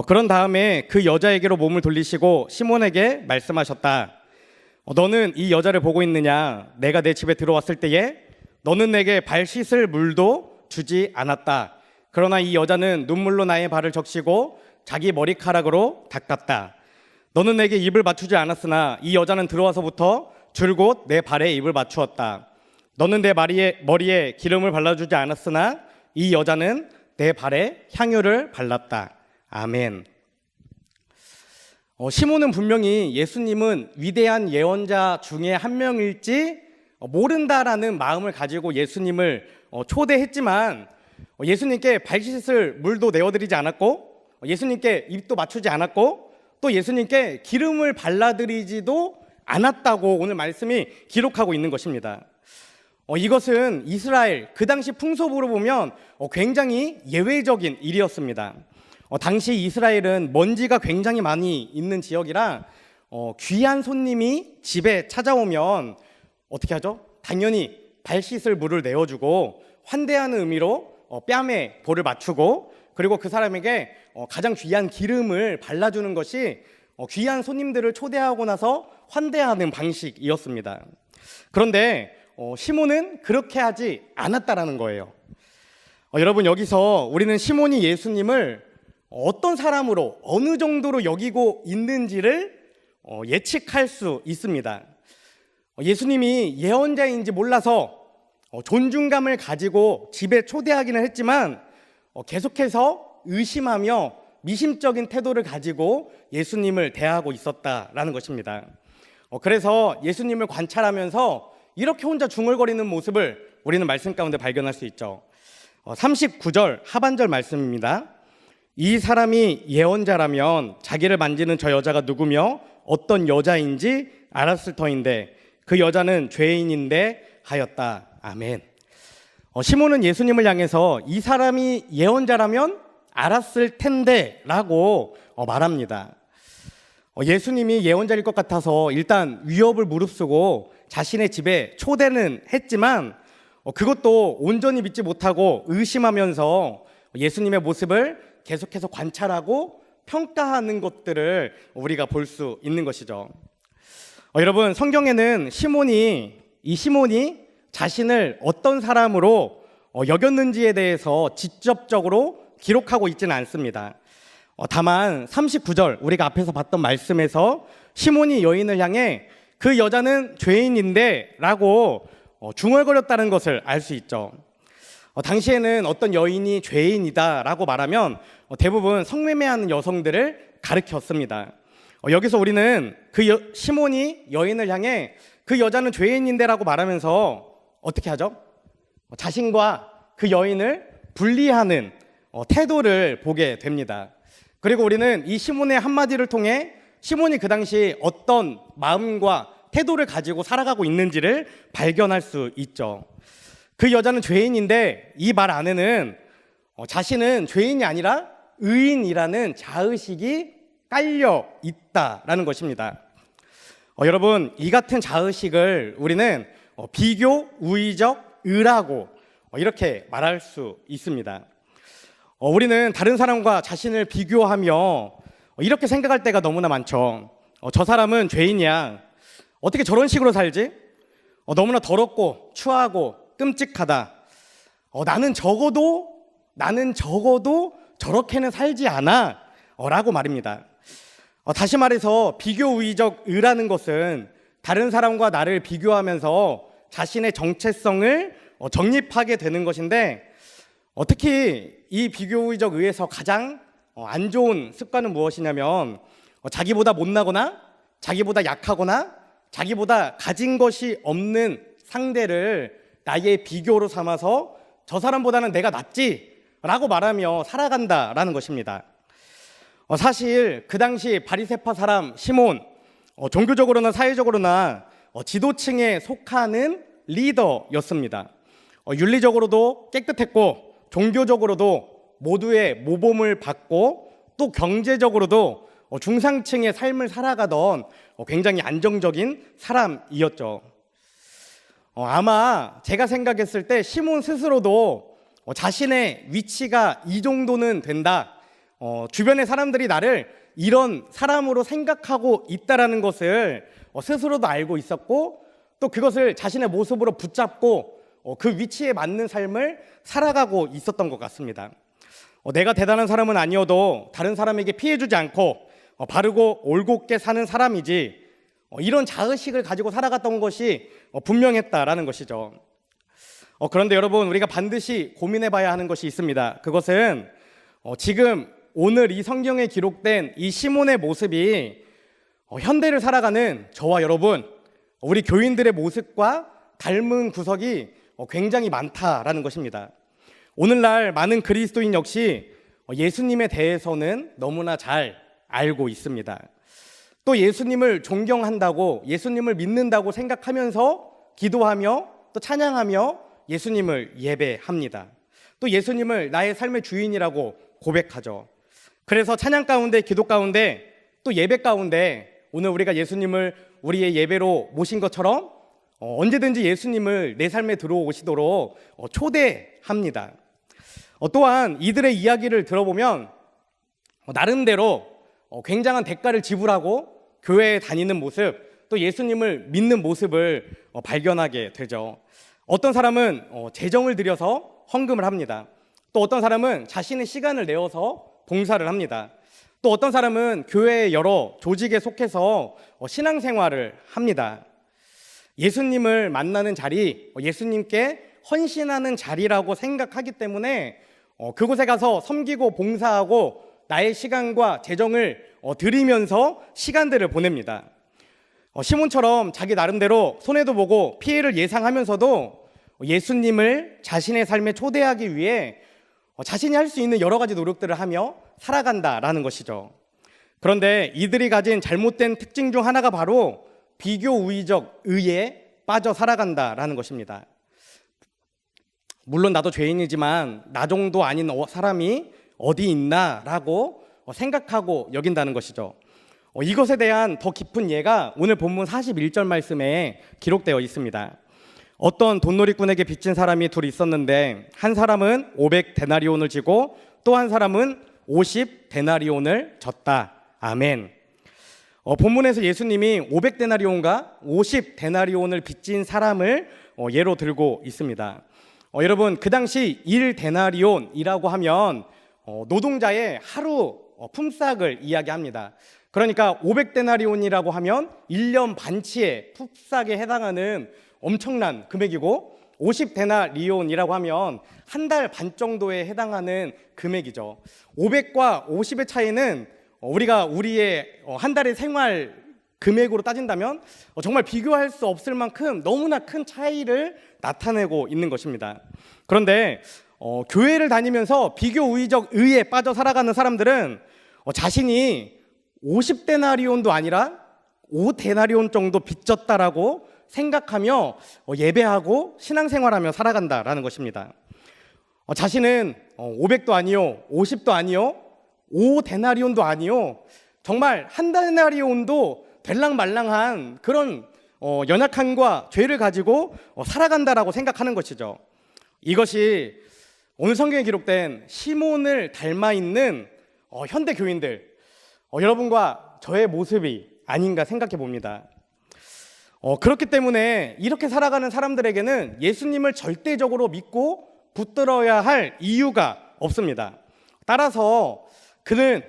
그런 다음에 그 여자에게로 몸을 돌리시고 시몬에게 말씀하셨다. 너는 이 여자를 보고 있느냐? 내가 내 집에 들어왔을 때에 너는 내게 발 씻을 물도 주지 않았다. 그러나 이 여자는 눈물로 나의 발을 적시고 자기 머리카락으로 닦았다. 너는 내게 입을 맞추지 않았으나 이 여자는 들어와서부터 줄곧 내 발에 입을 맞추었다. 너는 내 머리에 기름을 발라주지 않았으나 이 여자는 내 발에 향유를 발랐다. 아멘. 시몬은 분명히 예수님은 위대한 예언자 중에 한 명일지 모른다라는 마음을 가지고 예수님을 초대했지만 예수님께 발 씻을 물도 내어드리지 않았고 예수님께 입도 맞추지 않았고 또 예수님께 기름을 발라드리지도 않았다고 오늘 말씀이 기록하고 있는 것입니다. 이것은 이스라엘 그 당시 풍속으로 보면 굉장히 예외적인 일이었습니다. 당시 이스라엘은 먼지가 굉장히 많이 있는 지역이라 귀한 손님이 집에 찾아오면 어떻게 하죠? 당연히 발 씻을 물을 내어주고 환대하는 의미로 뺨에 볼을 맞추고 그리고 그 사람에게 가장 귀한 기름을 발라주는 것이 귀한 손님들을 초대하고 나서 환대하는 방식이었습니다. 그런데 시몬은 그렇게 하지 않았다라는 거예요. 여러분, 여기서 우리는 시몬이 예수님을 어떤 사람으로 어느 정도로 여기고 있는지를 예측할 수 있습니다. 예수님이 예언자인지 몰라서 존중감을 가지고 집에 초대하기는 했지만 계속해서 의심하며 미심적인 태도를 가지고 예수님을 대하고 있었다라는 것입니다. 그래서 예수님을 관찰하면서 이렇게 혼자 중얼거리는 모습을 우리는 말씀 가운데 발견할 수 있죠. 39절 하반절 말씀입니다. 이 사람이 예언자라면 자기를 만지는 저 여자가 누구며 어떤 여자인지 알았을 터인데 그 여자는 죄인인데 하였다. 아멘. 시몬은 예수님을 향해서 이 사람이 예언자라면 알았을 텐데 라고 말합니다. 예수님이 예언자일 것 같아서 일단 위협을 무릅쓰고 자신의 집에 초대는 했지만 그것도 온전히 믿지 못하고 의심하면서 예수님의 모습을 계속해서 관찰하고 평가하는 것들을 우리가 볼 수 있는 것이죠. 여러분, 성경에는 이 시몬이 자신을 어떤 사람으로 여겼는지에 대해서 직접적으로 기록하고 있지는 않습니다. 다만 39절 우리가 앞에서 봤던 말씀에서 시몬이 여인을 향해 그 여자는 죄인인데 라고 중얼거렸다는 것을 알 수 있죠. 당시에는 어떤 여인이 죄인이다 라고 말하면 대부분 성매매하는 여성들을 가리켰습니다. 여기서 우리는 시몬이 여인을 향해 그 여자는 죄인인데 라고 말하면서 어떻게 하죠? 자신과 그 여인을 분리하는 태도를 보게 됩니다. 그리고 우리는 이 시몬의 한마디를 통해 시몬이 그 당시 어떤 마음과 태도를 가지고 살아가고 있는지를 발견할 수 있죠. 그 여자는 죄인인데 이 말 안에는 자신은 죄인이 아니라 의인이라는 자의식이 깔려 있다라는 것입니다. 여러분, 이 같은 자의식을 우리는 비교, 우의적, 의라고 이렇게 말할 수 있습니다. 우리는 다른 사람과 자신을 비교하며 이렇게 생각할 때가 너무나 많죠. 저 사람은 죄인이야. 어떻게 저런 식으로 살지? 너무나 더럽고 추하고 끔찍하다. 나는 적어도 저렇게는 살지 않아 라고 말입니다. 다시 말해서 비교우의적 의라는 것은 다른 사람과 나를 비교하면서 자신의 정체성을 정립하게 되는 것인데 특히 이 비교우의적 의에서 가장 안 좋은 습관은 무엇이냐면 자기보다 못나거나 자기보다 약하거나 자기보다 가진 것이 없는 상대를 나의 비교로 삼아서 저 사람보다는 내가 낫지 라고 말하며 살아간다라는 것입니다. 사실 그 당시 바리새파 사람 시몬, 종교적으로나 사회적으로나 지도층에 속하는 리더였습니다. 윤리적으로도 깨끗했고 종교적으로도 모두의 모범을 받고 또 경제적으로도 중상층의 삶을 살아가던 굉장히 안정적인 사람이었죠. 아마 제가 생각했을 때 시몬 스스로도 자신의 위치가 이 정도는 된다, 주변의 사람들이 나를 이런 사람으로 생각하고 있다라는 것을 스스로도 알고 있었고 또 그것을 자신의 모습으로 붙잡고 그 위치에 맞는 삶을 살아가고 있었던 것 같습니다. 내가 대단한 사람은 아니어도 다른 사람에게 피해주지 않고 바르고 올곧게 사는 사람이지 이런 자의식을 가지고 살아갔던 것이 분명했다라는 것이죠. 그런데 여러분, 우리가 반드시 고민해 봐야 하는 것이 있습니다. 그것은 지금 오늘 이 성경에 기록된 이 시몬의 모습이 현대를 살아가는 저와 여러분, 우리 교인들의 모습과 닮은 구석이 굉장히 많다라는 것입니다. 오늘날 많은 그리스도인 역시 예수님에 대해서는 너무나 잘 알고 있습니다. 또 예수님을 존경한다고, 예수님을 믿는다고 생각하면서 기도하며 또 찬양하며 예수님을 예배합니다. 또 예수님을 나의 삶의 주인이라고 고백하죠. 그래서 찬양 가운데, 기도 가운데, 또 예배 가운데 오늘 우리가 예수님을 우리의 예배로 모신 것처럼 언제든지 예수님을 내 삶에 들어오시도록 초대합니다. 또한 이들의 이야기를 들어보면 나름대로 굉장한 대가를 지불하고 교회에 다니는 모습, 또 예수님을 믿는 모습을 발견하게 되죠. 어떤 사람은 재정을 들여서 헌금을 합니다. 또 어떤 사람은 자신의 시간을 내어서 봉사를 합니다. 또 어떤 사람은 교회의 여러 조직에 속해서 신앙생활을 합니다. 예수님을 만나는 자리, 예수님께 헌신하는 자리라고 생각하기 때문에 그곳에 가서 섬기고 봉사하고 나의 시간과 재정을 들이면서 시간들을 보냅니다. 시몬처럼 자기 나름대로 손해도 보고 피해를 예상하면서도 예수님을 자신의 삶에 초대하기 위해 자신이 할 수 있는 여러 가지 노력들을 하며 살아간다라는 것이죠. 그런데 이들이 가진 잘못된 특징 중 하나가 바로 비교우의적 의에 빠져 살아간다라는 것입니다. 물론 나도 죄인이지만 나 정도 아닌 사람이 어디 있나라고 생각하고 여긴다는 것이죠. 이것에 대한 더 깊은 예가 오늘 본문 41절 말씀에 기록되어 있습니다. 어떤 돈놀이꾼에게 빚진 사람이 둘 있었는데 한 사람은 500데나리온을 지고 또 한 사람은 50데나리온을 졌다. 아멘. 본문에서 예수님이 500데나리온과 50데나리온을 빚진 사람을 예로 들고 있습니다. 여러분, 그 당시 1데나리온이라고 하면 노동자의 하루 품삯을 이야기합니다. 그러니까 500데나리온이라고 하면 1년 반치의 품삯에 해당하는 엄청난 금액이고 50데나리온이라고 하면 한 달 반 정도에 해당하는 금액이죠. 500과 50의 차이는 우리가 우리의 한 달의 생활 금액으로 따진다면 정말 비교할 수 없을 만큼 너무나 큰 차이를 나타내고 있는 것입니다. 그런데 교회를 다니면서 비교우의적 의에 빠져 살아가는 사람들은 자신이 50데나리온도 아니라 5데나리온 정도 빚졌다라고 생각하며 예배하고 신앙생활하며 살아간다라는 것입니다. 자신은 500도 아니요, 50도 아니요, 5데나리온도 아니요, 정말 한 데나리온도 될랑말랑한 그런 연약함과 죄를 가지고 살아간다라고 생각하는 것이죠. 이것이 오늘 성경에 기록된 시몬을 닮아 있는 현대 교인들, 여러분과 저의 모습이 아닌가 생각해 봅니다. 그렇기 때문에 이렇게 살아가는 사람들에게는 예수님을 절대적으로 믿고 붙들어야 할 이유가 없습니다. 따라서 그는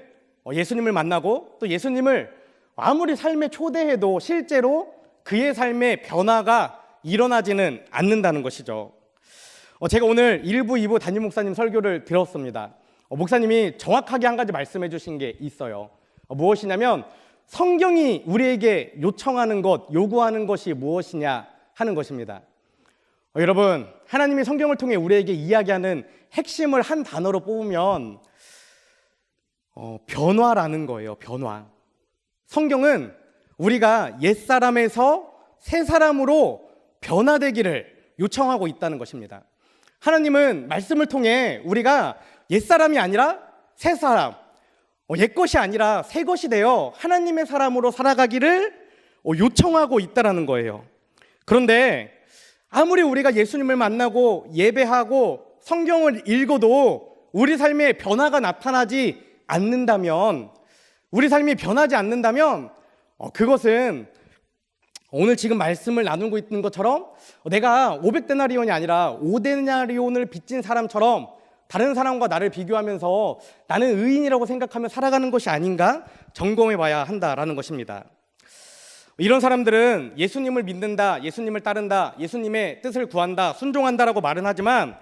예수님을 만나고 또 예수님을 아무리 삶에 초대해도 실제로 그의 삶에 변화가 일어나지는 않는다는 것이죠. 제가 오늘 1부, 2부 담임 목사님 설교를 들었습니다. 목사님이 정확하게 한 가지 말씀해 주신 게 있어요. 무엇이냐면 성경이 우리에게 요청하는 것, 요구하는 것이 무엇이냐 하는 것입니다. 여러분, 하나님이 성경을 통해 우리에게 이야기하는 핵심을 한 단어로 뽑으면 변화라는 거예요. 변화. 성경은 우리가 옛사람에서 새 사람으로 변화되기를 요청하고 있다는 것입니다. 하나님은 말씀을 통해 우리가 옛사람이 아니라 새 사람, 옛것이 아니라 새 것이 되어 하나님의 사람으로 살아가기를 요청하고 있다는 거예요. 그런데 아무리 우리가 예수님을 만나고 예배하고 성경을 읽어도 우리 삶에 변화가 나타나지 않는다면, 우리 삶이 변하지 않는다면 그것은 오늘 지금 말씀을 나누고 있는 것처럼 내가 500데나리온이 아니라 5데나리온을 빚진 사람처럼 다른 사람과 나를 비교하면서 나는 의인이라고 생각하며 살아가는 것이 아닌가 점검해 봐야 한다라는 것입니다. 이런 사람들은 예수님을 믿는다, 예수님을 따른다, 예수님의 뜻을 구한다, 순종한다라고 말은 하지만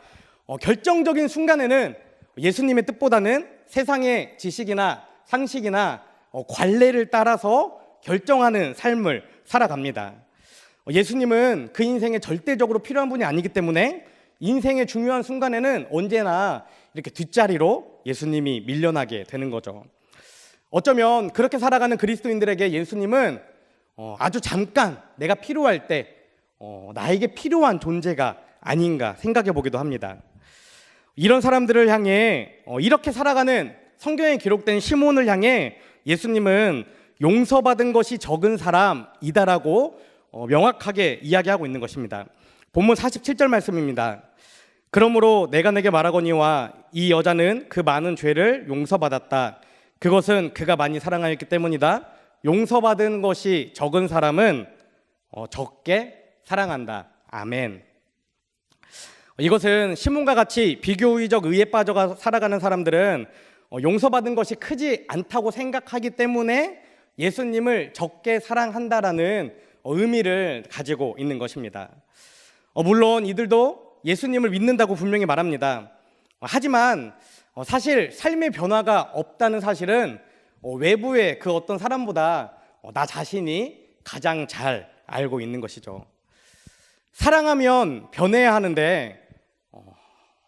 결정적인 순간에는 예수님의 뜻보다는 세상의 지식이나 상식이나 관례를 따라서 결정하는 삶을 살아갑니다. 예수님은 그 인생에 절대적으로 필요한 분이 아니기 때문에 인생의 중요한 순간에는 언제나 이렇게 뒷자리로 예수님이 밀려나게 되는 거죠. 어쩌면 그렇게 살아가는 그리스도인들에게 예수님은 아주 잠깐 내가 필요할 때 나에게 필요한 존재가 아닌가 생각해 보기도 합니다. 이런 사람들을 향해 이렇게 살아가는 성경에 기록된 시몬을 향해 예수님은 용서받은 것이 적은 사람이다라고 명확하게 이야기하고 있는 것입니다. 본문 47절 말씀입니다. 그러므로 내가 내게 말하거니와 이 여자는 그 많은 죄를 용서받았다. 그것은 그가 많이 사랑하였기 때문이다. 용서받은 것이 적은 사람은 적게 사랑한다. 아멘. 이것은 시몬과 같이 비교의적 의에 빠져 살아가는 사람들은 용서받은 것이 크지 않다고 생각하기 때문에 예수님을 적게 사랑한다라는 의미를 가지고 있는 것입니다. 물론 이들도 예수님을 믿는다고 분명히 말합니다. 하지만 사실 삶의 변화가 없다는 사실은 외부의 그 어떤 사람보다 나 자신이 가장 잘 알고 있는 것이죠. 사랑하면 변해야 하는데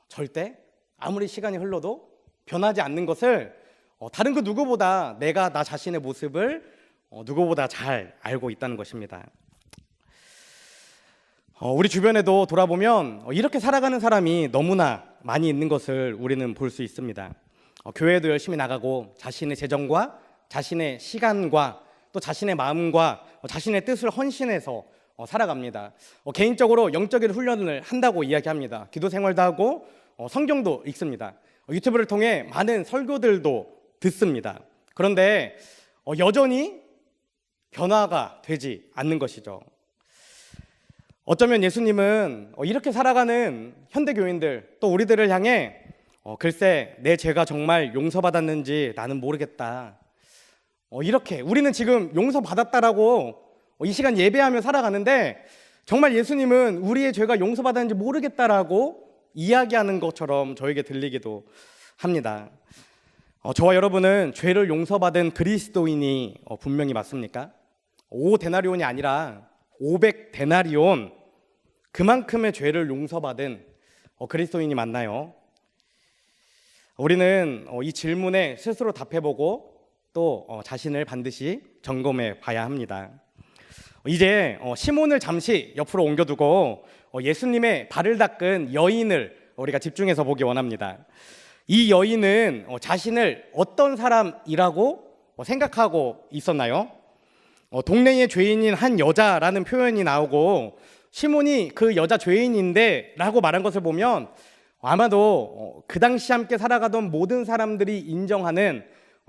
절대 아무리 시간이 흘러도 변하지 않는 것을 다른 그 누구보다 내가 나 자신의 모습을 누구보다 잘 알고 있다는 것입니다. 우리 주변에도 돌아보면 이렇게 살아가는 사람이 너무나 많이 있는 것을 우리는 볼 수 있습니다. 교회도 열심히 나가고 자신의 재정과 자신의 시간과 또 자신의 마음과 자신의 뜻을 헌신해서 살아갑니다. 개인적으로 영적인 훈련을 한다고 이야기합니다. 기도 생활도 하고 성경도 읽습니다. 유튜브를 통해 많은 설교들도 듣습니다. 그런데 여전히 변화가 되지 않는 것이죠. 어쩌면 예수님은 이렇게 살아가는 현대교인들 또 우리들을 향해 글쎄 내 죄가 정말 용서받았는지 나는 모르겠다. 이렇게 우리는 지금 용서받았다라고 이 시간 예배하며 살아가는데 정말 예수님은 우리의 죄가 용서받았는지 모르겠다라고 이야기하는 것처럼 저에게 들리기도 합니다. 저와 여러분은 죄를 용서받은 그리스도인이 분명히 맞습니까? 5데나리온이 아니라 500데나리온, 그만큼의 죄를 용서받은 그리스도인이 맞나요? 우리는 이 질문에 스스로 답해보고 또 자신을 반드시 점검해 봐야 합니다. 이제 시몬을 잠시 옆으로 옮겨두고 예수님의 발을 닦은 여인을 우리가 집중해서 보기 원합니다. 이 여인은 자신을 어떤 사람이라고 생각하고 있었나요? 동네의 죄인인 한 여자라는 표현이 나오고 시몬이 그 여자 죄인인데 라고 말한 것을 보면 아마도 그 당시 함께 살아가던 모든 사람들이 인정하는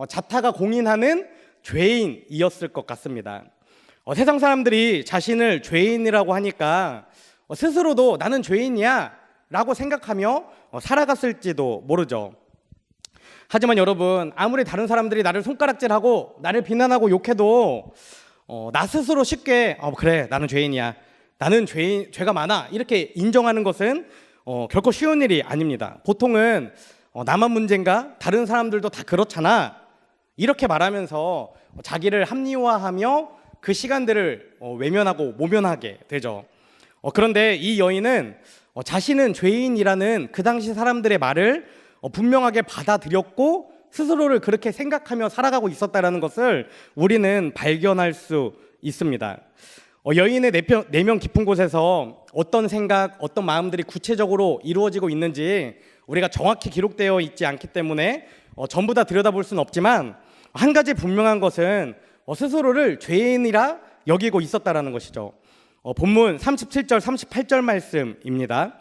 자타가 공인하는 죄인이었을 것 같습니다. 세상 사람들이 자신을 죄인이라고 하니까 스스로도 나는 죄인이야 라고 생각하며 살아갔을지도 모르죠. 하지만 여러분, 아무리 다른 사람들이 나를 손가락질하고 나를 비난하고 욕해도 나 스스로 쉽게 그래 나는 죄인이야, 나는 죄가 많아 이렇게 인정하는 것은 결코 쉬운 일이 아닙니다. 보통은 나만 문제인가? 다른 사람들도 다 그렇잖아 이렇게 말하면서 자기를 합리화하며 그 시간들을 외면하고 모면하게 되죠. 그런데 이 여인은 자신은 죄인이라는 그 당시 사람들의 말을 분명하게 받아들였고 스스로를 그렇게 생각하며 살아가고 있었다는 것을 우리는 발견할 수 있습니다. 여인의 내면 깊은 곳에서 어떤 생각, 어떤 마음들이 구체적으로 이루어지고 있는지 우리가 정확히 기록되어 있지 않기 때문에 전부 다 들여다볼 수는 없지만 한 가지 분명한 것은 스스로를 죄인이라 여기고 있었다는 것이죠. 본문 37절, 38절 말씀입니다.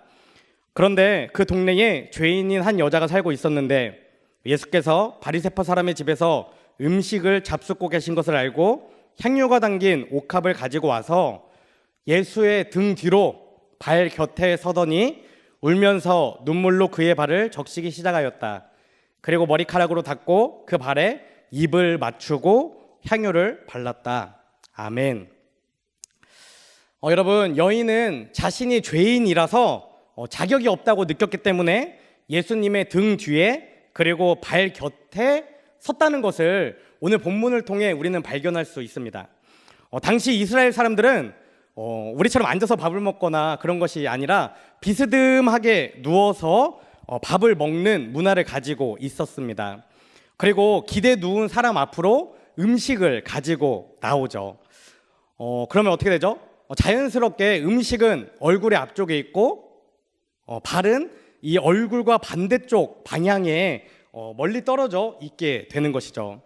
그런데 그 동네에 죄인인 한 여자가 살고 있었는데 예수께서 바리새파 사람의 집에서 음식을 잡숫고 계신 것을 알고 향유가 담긴 옥합을 가지고 와서 예수의 등 뒤로 발 곁에 서더니 울면서 눈물로 그의 발을 적시기 시작하였다. 그리고 머리카락으로 닦고 그 발에 입을 맞추고 향유를 발랐다. 아멘. 여러분, 여인은 자신이 죄인이라서 자격이 없다고 느꼈기 때문에 예수님의 등 뒤에 그리고 발 곁에 섰다는 것을 오늘 본문을 통해 우리는 발견할 수 있습니다. 당시 이스라엘 사람들은 우리처럼 앉아서 밥을 먹거나 그런 것이 아니라 비스듬하게 누워서 밥을 먹는 문화를 가지고 있었습니다. 그리고 기대 누운 사람 앞으로 음식을 가지고 나오죠. 그러면 어떻게 되죠? 자연스럽게 음식은 얼굴의 앞쪽에 있고 발은 이 얼굴과 반대쪽 방향에 멀리 떨어져 있게 되는 것이죠.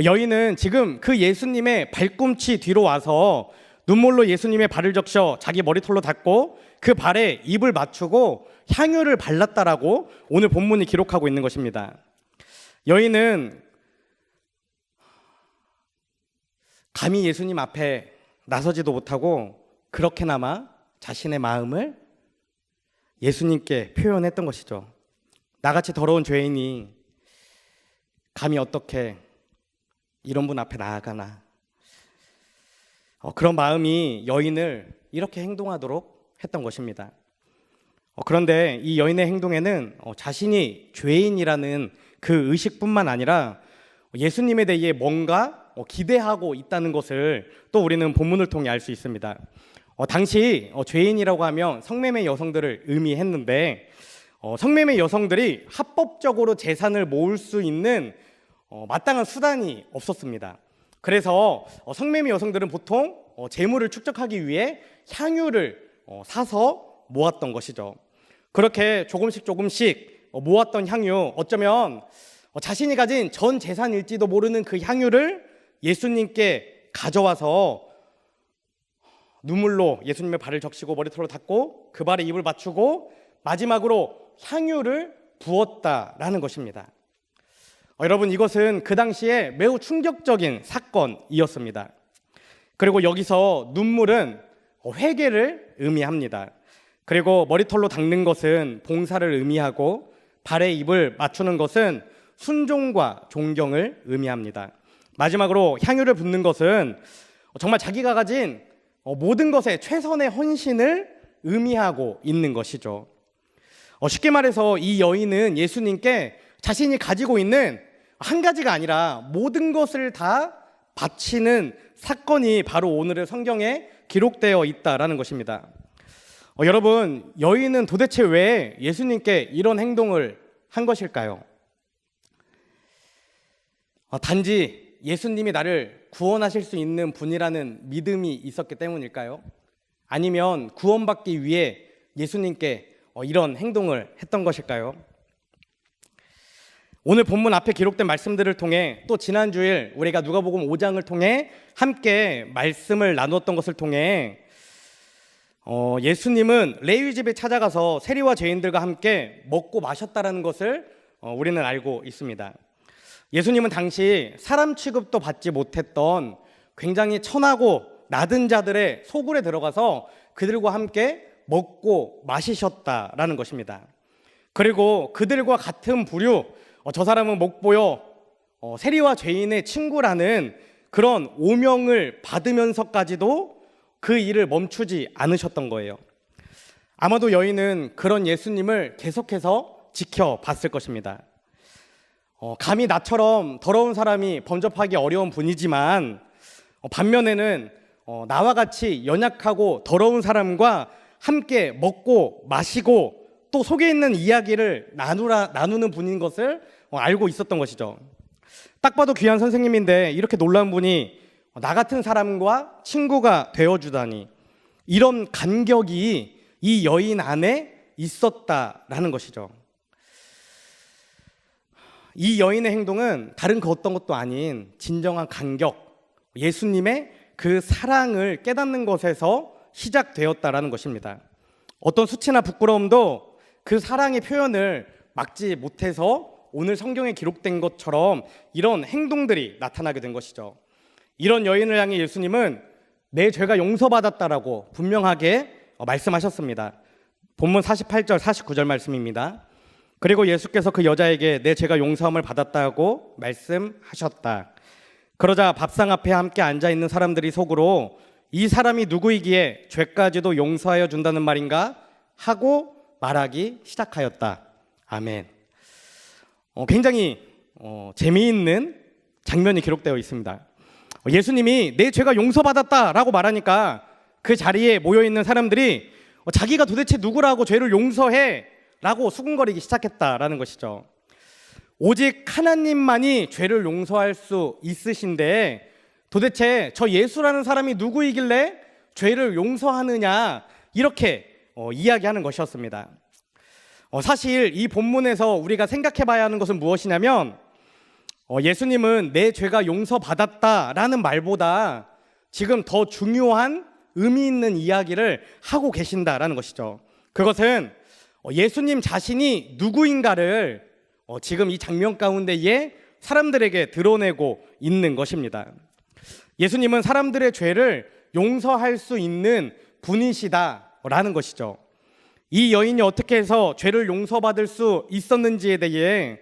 여인은 지금 그 예수님의 발꿈치 뒤로 와서 눈물로 예수님의 발을 적셔 자기 머리털로 닦고 그 발에 입을 맞추고 향유를 발랐다라고 오늘 본문이 기록하고 있는 것입니다. 여인은 감히 예수님 앞에 나서지도 못하고 그렇게나마 자신의 마음을 예수님께 표현했던 것이죠. 나같이 더러운 죄인이 감히 어떻게 이런 분 앞에 나아가나. 그런 마음이 여인을 이렇게 행동하도록 했던 것입니다. 그런데 이 여인의 행동에는 자신이 죄인이라는 그 의식뿐만 아니라 예수님에 대해 뭔가 기대하고 있다는 것을 또 우리는 본문을 통해 알 수 있습니다. 당시 죄인이라고 하면 성매매 여성들을 의미했는데 성매매 여성들이 합법적으로 재산을 모을 수 있는 마땅한 수단이 없었습니다. 그래서 성매매 여성들은 보통 재물을 축적하기 위해 향유를 사서 모았던 것이죠. 그렇게 조금씩 모았던 향유, 어쩌면 자신이 가진 전 재산일지도 모르는 그 향유를 예수님께 가져와서 눈물로 예수님의 발을 적시고 머리털로 닦고 그 발에 입을 맞추고 마지막으로 향유를 부었다라는 것입니다. 여러분, 이것은 그 당시에 매우 충격적인 사건이었습니다. 그리고 여기서 눈물은 회개를 의미합니다. 그리고 머리털로 닦는 것은 봉사를 의미하고 발에 입을 맞추는 것은 순종과 존경을 의미합니다. 마지막으로 향유를 붓는 것은 정말 자기가 가진 모든 것에 최선의 헌신을 의미하고 있는 것이죠. 쉽게 말해서 이 여인은 예수님께 자신이 가지고 있는 한 가지가 아니라 모든 것을 다 바치는 사건이 바로 오늘의 성경에 기록되어 있다라는 것입니다. 여러분, 여인은 도대체 왜 예수님께 이런 행동을 한 것일까요? 단지 예수님이 나를 구원하실 수 있는 분이라는 믿음이 있었기 때문일까요? 아니면 구원받기 위해 예수님께 이런 행동을 했던 것일까요? 오늘 본문 앞에 기록된 말씀들을 통해 또 지난주일 우리가 누가복음 5장을 통해 함께 말씀을 나누었던 것을 통해 예수님은 레위 집에 찾아가서 세리와 죄인들과 함께 먹고 마셨다라는 것을 우리는 알고 있습니다. 예수님은 당시 사람 취급도 받지 못했던 굉장히 천하고 낮은 자들의 소굴에 들어가서 그들과 함께 먹고 마시셨다라는 것입니다. 그리고 그들과 같은 부류, 저 사람은 목보여 세리와 죄인의 친구라는 그런 오명을 받으면서까지도 그 일을 멈추지 않으셨던 거예요. 아마도 여인은 그런 예수님을 계속해서 지켜봤을 것입니다. 감히 나처럼 더러운 사람이 범접하기 어려운 분이지만 반면에는 나와 같이 연약하고 더러운 사람과 함께 먹고 마시고 또 속에 있는 이야기를 나누는 분인 것을 알고 있었던 것이죠. 딱 봐도 귀한 선생님인데 이렇게 놀라운 분이 나 같은 사람과 친구가 되어주다니, 이런 간격이 이 여인 안에 있었다라는 것이죠. 이 여인의 행동은 다른 그 어떤 것도 아닌 진정한 간격, 예수님의 그 사랑을 깨닫는 것에서 시작되었다라는 것입니다. 어떤 수치나 부끄러움도 그 사랑의 표현을 막지 못해서 오늘 성경에 기록된 것처럼 이런 행동들이 나타나게 된 것이죠. 이런 여인을 향해 예수님은 내 죄가 용서받았다라고 분명하게 말씀하셨습니다. 본문 48절 49절 말씀입니다. 그리고 예수께서 그 여자에게 내 죄가 용서함을 받았다고 말씀하셨다. 그러자 밥상 앞에 함께 앉아있는 사람들이 속으로 이 사람이 누구이기에 죄까지도 용서하여 준다는 말인가 하고 말하기 시작하였다. 아멘. 굉장히 재미있는 장면이 기록되어 있습니다. 예수님이 내 죄가 용서받았다라고 말하니까 그 자리에 모여있는 사람들이 자기가 도대체 누구라고 죄를 용서해? 라고 수군거리기 시작했다라는 것이죠. 오직 하나님만이 죄를 용서할 수 있으신데 도대체 저 예수라는 사람이 누구이길래 죄를 용서하느냐, 이렇게 이야기하는 것이었습니다. 사실 이 본문에서 우리가 생각해 봐야 하는 것은 무엇이냐면 예수님은 내 죄가 용서받았다라는 말보다 지금 더 중요한 의미 있는 이야기를 하고 계신다라는 것이죠. 그것은 예수님 자신이 누구인가를 지금 이 장면 가운데에 사람들에게 드러내고 있는 것입니다. 예수님은 사람들의 죄를 용서할 수 있는 분이시다라는 것이죠. 이 여인이 어떻게 해서 죄를 용서받을 수 있었는지에 대해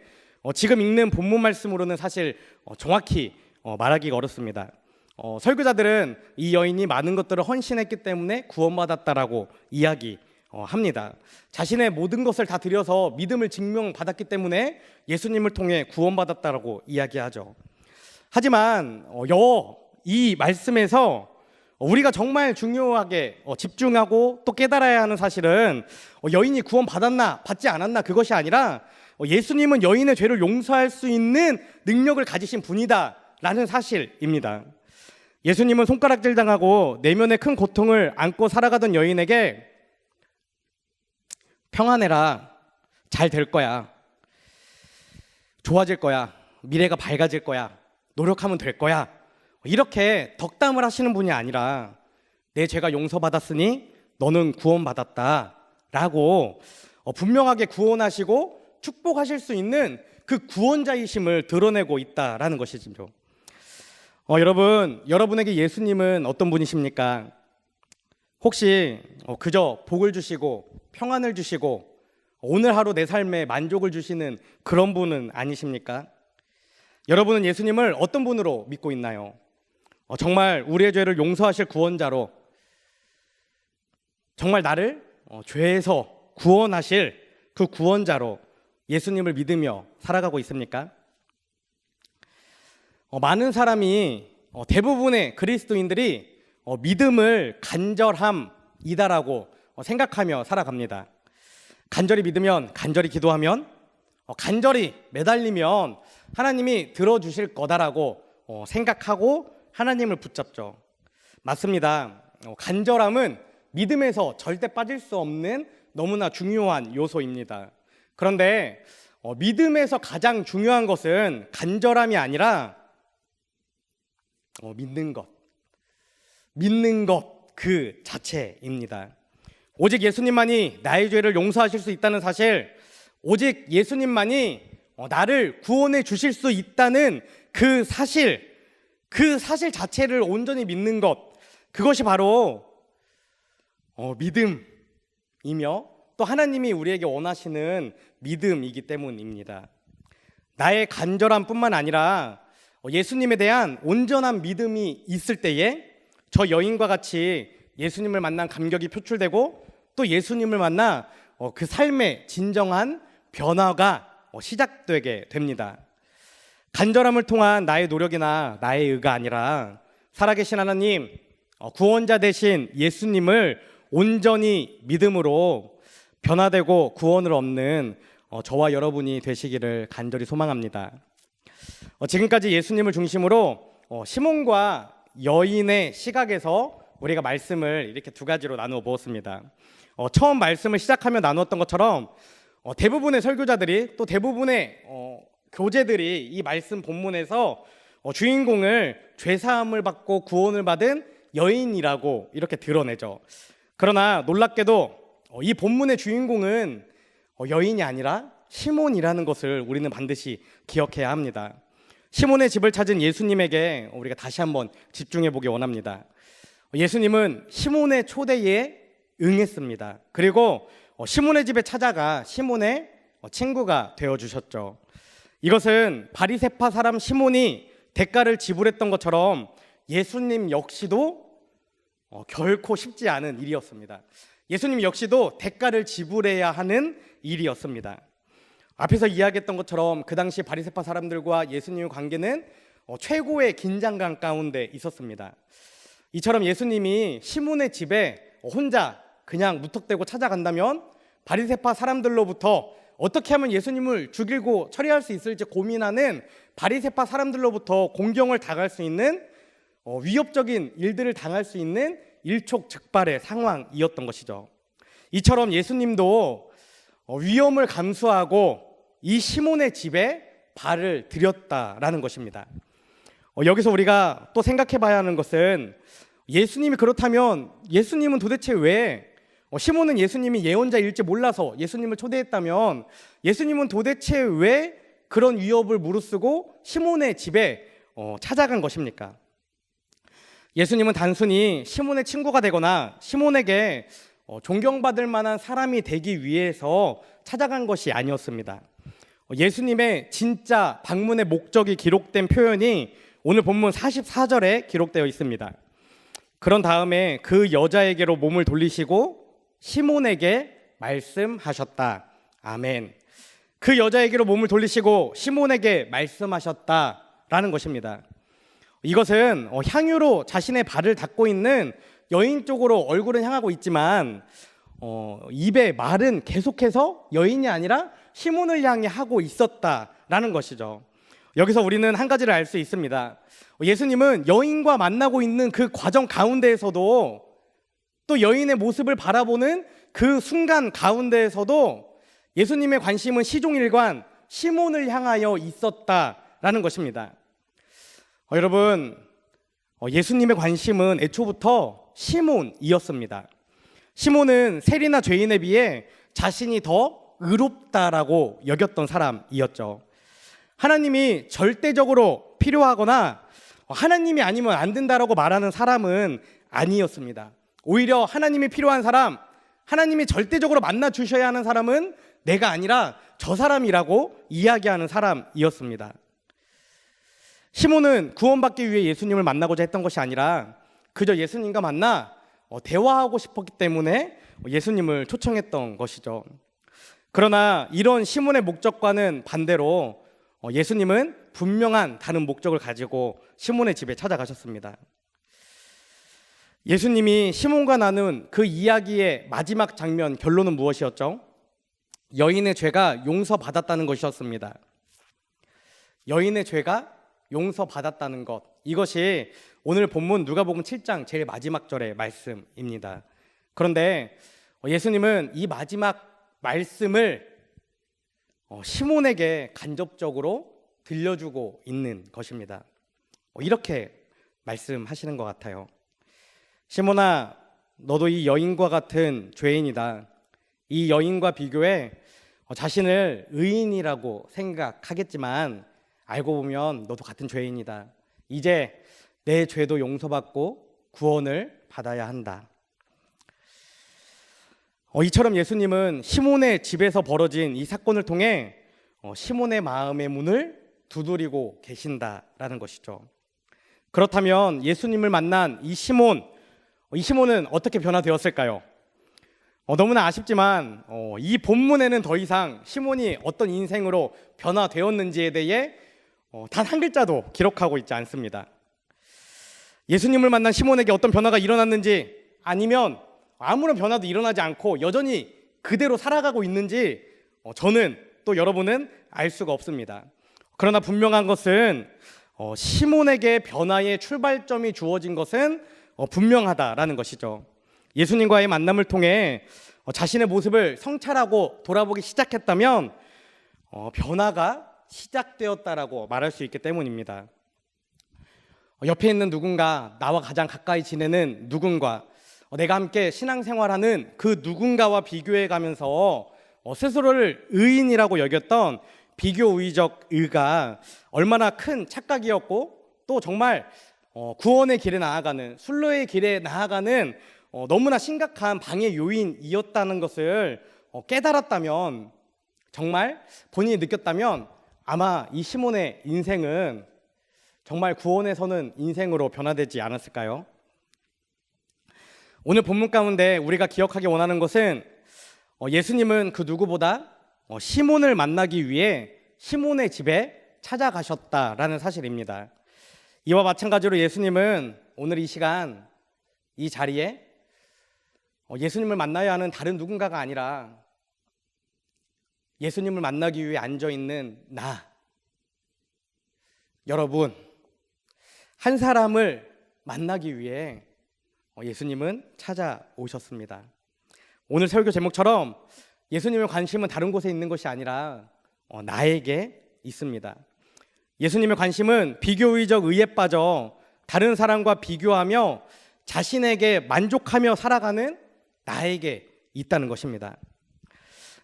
지금 읽는 본문 말씀으로는 사실 정확히 말하기가 어렵습니다. 설교자들은 이 여인이 많은 것들을 헌신했기 때문에 구원받았다라고 이야기합니다. 자신의 모든 것을 다 드려서 믿음을 증명받았기 때문에 예수님을 통해 구원받았다라고 이야기하죠. 하지만 이 말씀에서 우리가 정말 중요하게 집중하고 또 깨달아야 하는 사실은 여인이 구원받았나 받지 않았나 그것이 아니라 예수님은 여인의 죄를 용서할 수 있는 능력을 가지신 분이다라는 사실입니다. 예수님은 손가락질 당하고 내면의 큰 고통을 안고 살아가던 여인에게 평안해라, 잘 될 거야, 좋아질 거야, 미래가 밝아질 거야, 노력하면 될 거야, 이렇게 덕담을 하시는 분이 아니라 내 죄가 용서받았으니 너는 구원받았다 라고 분명하게 구원하시고 축복하실 수 있는 그 구원자이심을 드러내고 있다라는 것이죠. 여러분에게 예수님은 어떤 분이십니까? 혹시 그저 복을 주시고 평안을 주시고 오늘 하루 내 삶에 만족을 주시는 그런 분은 아니십니까? 여러분은 예수님을 어떤 분으로 믿고 있나요? 정말 우리의 죄를 용서하실 구원자로, 정말 나를 죄에서 구원하실 그 구원자로 예수님을 믿으며 살아가고 있습니까? 많은 사람이 대부분의 그리스도인들이 믿음을 간절함이다라고 생각하며 살아갑니다. 간절히 믿으면, 간절히 기도하면, 간절히 매달리면 하나님이 들어주실 거다라고 생각하고 하나님을 붙잡죠. 맞습니다. 간절함은 믿음에서 절대 빠질 수 없는 너무나 중요한 요소입니다. 그런데 믿음에서 가장 중요한 것은 간절함이 아니라 믿는 것 그 자체입니다. 오직 예수님만이 나의 죄를 용서하실 수 있다는 사실, 오직 예수님만이 나를 구원해 주실 수 있다는 그 사실 자체를 온전히 믿는 것, 그것이 바로 믿음이며 또 하나님이 우리에게 원하시는 믿음이기 때문입니다. 나의 간절함뿐만 아니라 예수님에 대한 온전한 믿음이 있을 때에 저 여인과 같이 예수님을 만난 감격이 표출되고 또 예수님을 만나 그 삶의 진정한 변화가 시작되게 됩니다. 간절함을 통한 나의 노력이나 나의 의가 아니라 살아계신 하나님, 구원자 되신 예수님을 온전히 믿음으로 변화되고 구원을 얻는 저와 여러분이 되시기를 간절히 소망합니다. 지금까지 예수님을 중심으로 시몬과 여인의 시각에서 우리가 말씀을 이렇게 두 가지로 나누어 보았습니다. 처음 말씀을 시작하며 나누었던 것처럼 대부분의 설교자들이 또 대부분의 교재들이 이 말씀 본문에서 주인공을 죄사함을 받고 구원을 받은 여인이라고 이렇게 드러내죠. 그러나 놀랍게도 이 본문의 주인공은 여인이 아니라 시몬이라는 것을 우리는 반드시 기억해야 합니다. 시몬의 집을 찾은 예수님에게 우리가 다시 한번 집중해 보기 원합니다. 예수님은 시몬의 초대에 응했습니다. 그리고 시몬의 집에 찾아가 시몬의 친구가 되어주셨죠. 이것은 바리새파 사람 시몬이 대가를 지불했던 것처럼 예수님 역시도 결코 쉽지 않은 일이었습니다. 예수님 역시도 대가를 지불해야 하는 일이었습니다. 앞에서 이야기했던 것처럼 그 당시 바리새파 사람들과 예수님의 관계는 최고의 긴장감 가운데 있었습니다. 이처럼 예수님이 시몬의 집에 혼자 그냥 무턱대고 찾아간다면 바리새파 사람들로부터 어떻게 하면 예수님을 죽이고 처리할 수 있을지 고민하는 바리새파 사람들로부터 공경을 당할 수 있는 위협적인 일들을 당할 수 있는 일촉즉발의 상황이었던 것이죠. 이처럼 예수님도 위험을 감수하고 이 시몬의 집에 발을 들였다라는 것입니다. 여기서 우리가 또 생각해 봐야 하는 것은 예수님이 그렇다면 예수님은 도대체 왜 시몬은 예수님이 예언자일지 몰라서 예수님을 초대했다면 예수님은 도대체 왜 그런 위협을 무릅쓰고 시몬의 집에 찾아간 것입니까? 예수님은 단순히 시몬의 친구가 되거나 시몬에게 존경받을 만한 사람이 되기 위해서 찾아간 것이 아니었습니다. 예수님의 진짜 방문의 목적이 기록된 표현이 오늘 본문 44절에 기록되어 있습니다. 그런 다음에 그 여자에게로 몸을 돌리시고 시몬에게 말씀하셨다. 아멘. 그 여자에게로 몸을 돌리시고 시몬에게 말씀하셨다라는 것입니다. 이것은 향유로 자신의 발을 닦고 있는 여인 쪽으로 얼굴은 향하고 있지만 입에 말은 계속해서 여인이 아니라 시몬을 향해 하고 있었다라는 것이죠. 여기서 우리는 한 가지를 알 수 있습니다. 예수님은 여인과 만나고 있는 그 과정 가운데에서도 또 여인의 모습을 바라보는 그 순간 가운데에서도 예수님의 관심은 시종일관 시몬을 향하여 있었다라는 것입니다. 여러분, 예수님의 관심은 애초부터 시몬이었습니다. 시몬은 세리나 죄인에 비해 자신이 더 의롭다라고 여겼던 사람이었죠. 하나님이 절대적으로 필요하거나 하나님이 아니면 안 된다라고 말하는 사람은 아니었습니다. 오히려 하나님이 필요한 사람, 하나님이 절대적으로 만나 주셔야 하는 사람은 내가 아니라 저 사람이라고 이야기하는 사람이었습니다. 시몬은 구원받기 위해 예수님을 만나고자 했던 것이 아니라 그저 예수님과 만나 대화하고 싶었기 때문에 예수님을 초청했던 것이죠. 그러나 이런 시몬의 목적과는 반대로 예수님은 분명한 다른 목적을 가지고 시몬의 집에 찾아가셨습니다. 예수님이 시몬과 나눈 그 이야기의 마지막 장면 결론은 무엇이었죠? 여인의 죄가 용서받았다는 것이었습니다. 여인의 죄가 용서받았다는 것, 이것이 오늘 본문 누가복음 7장 제일 마지막 절의 말씀입니다. 그런데 예수님은 이 마지막 말씀을 시몬에게 간접적으로 들려주고 있는 것입니다. 이렇게 말씀하시는 것 같아요. 시몬아, 너도 이 여인과 같은 죄인이다. 이 여인과 비교해 자신을 의인이라고 생각하겠지만 알고 보면 너도 같은 죄인이다. 이제 내 죄도 용서받고 구원을 받아야 한다. 이처럼 예수님은 시몬의 집에서 벌어진 이 사건을 통해 시몬의 마음의 문을 두드리고 계신다라는 것이죠. 그렇다면 예수님을 만난 이 시몬은 어떻게 변화되었을까요? 너무나 아쉽지만 이 본문에는 더 이상 시몬이 어떤 인생으로 변화되었는지에 대해 단 한 글자도 기록하고 있지 않습니다. 예수님을 만난 시몬에게 어떤 변화가 일어났는지, 아니면 아무런 변화도 일어나지 않고 여전히 그대로 살아가고 있는지 저는 또 여러분은 알 수가 없습니다. 그러나 분명한 것은 시몬에게 변화의 출발점이 주어진 것은 분명하다라는 것이죠. 예수님과의 만남을 통해 자신의 모습을 성찰하고 돌아보기 시작했다면 변화가 시작되었다라고 말할 수 있기 때문입니다. 옆에 있는 누군가, 나와 가장 가까이 지내는 누군가, 내가 함께 신앙생활하는 그 누군가와 비교해 가면서 스스로를 의인이라고 여겼던 비교의적 의가 얼마나 큰 착각이었고, 또 정말 구원의 길에 나아가는, 순로의 길에 나아가는 너무나 심각한 방해 요인이었다는 것을 깨달았다면, 정말 본인이 느꼈다면 아마 이 시몬의 인생은 정말 구원에서는 인생으로 변화되지 않았을까요? 오늘 본문 가운데 우리가 기억하기 원하는 것은 예수님은 그 누구보다 시몬을 만나기 위해 시몬의 집에 찾아가셨다라는 사실입니다. 이와 마찬가지로 예수님은 오늘 이 시간 이 자리에 예수님을 만나야 하는 다른 누군가가 아니라 예수님을 만나기 위해 앉아 있는 나, 여러분, 한 사람을 만나기 위해 예수님은 찾아오셨습니다. 오늘 설교 제목처럼 예수님의 관심은 다른 곳에 있는 것이 아니라 나에게 있습니다. 예수님의 관심은 비교의적 의에 빠져 다른 사람과 비교하며 자신에게 만족하며 살아가는 나에게 있다는 것입니다.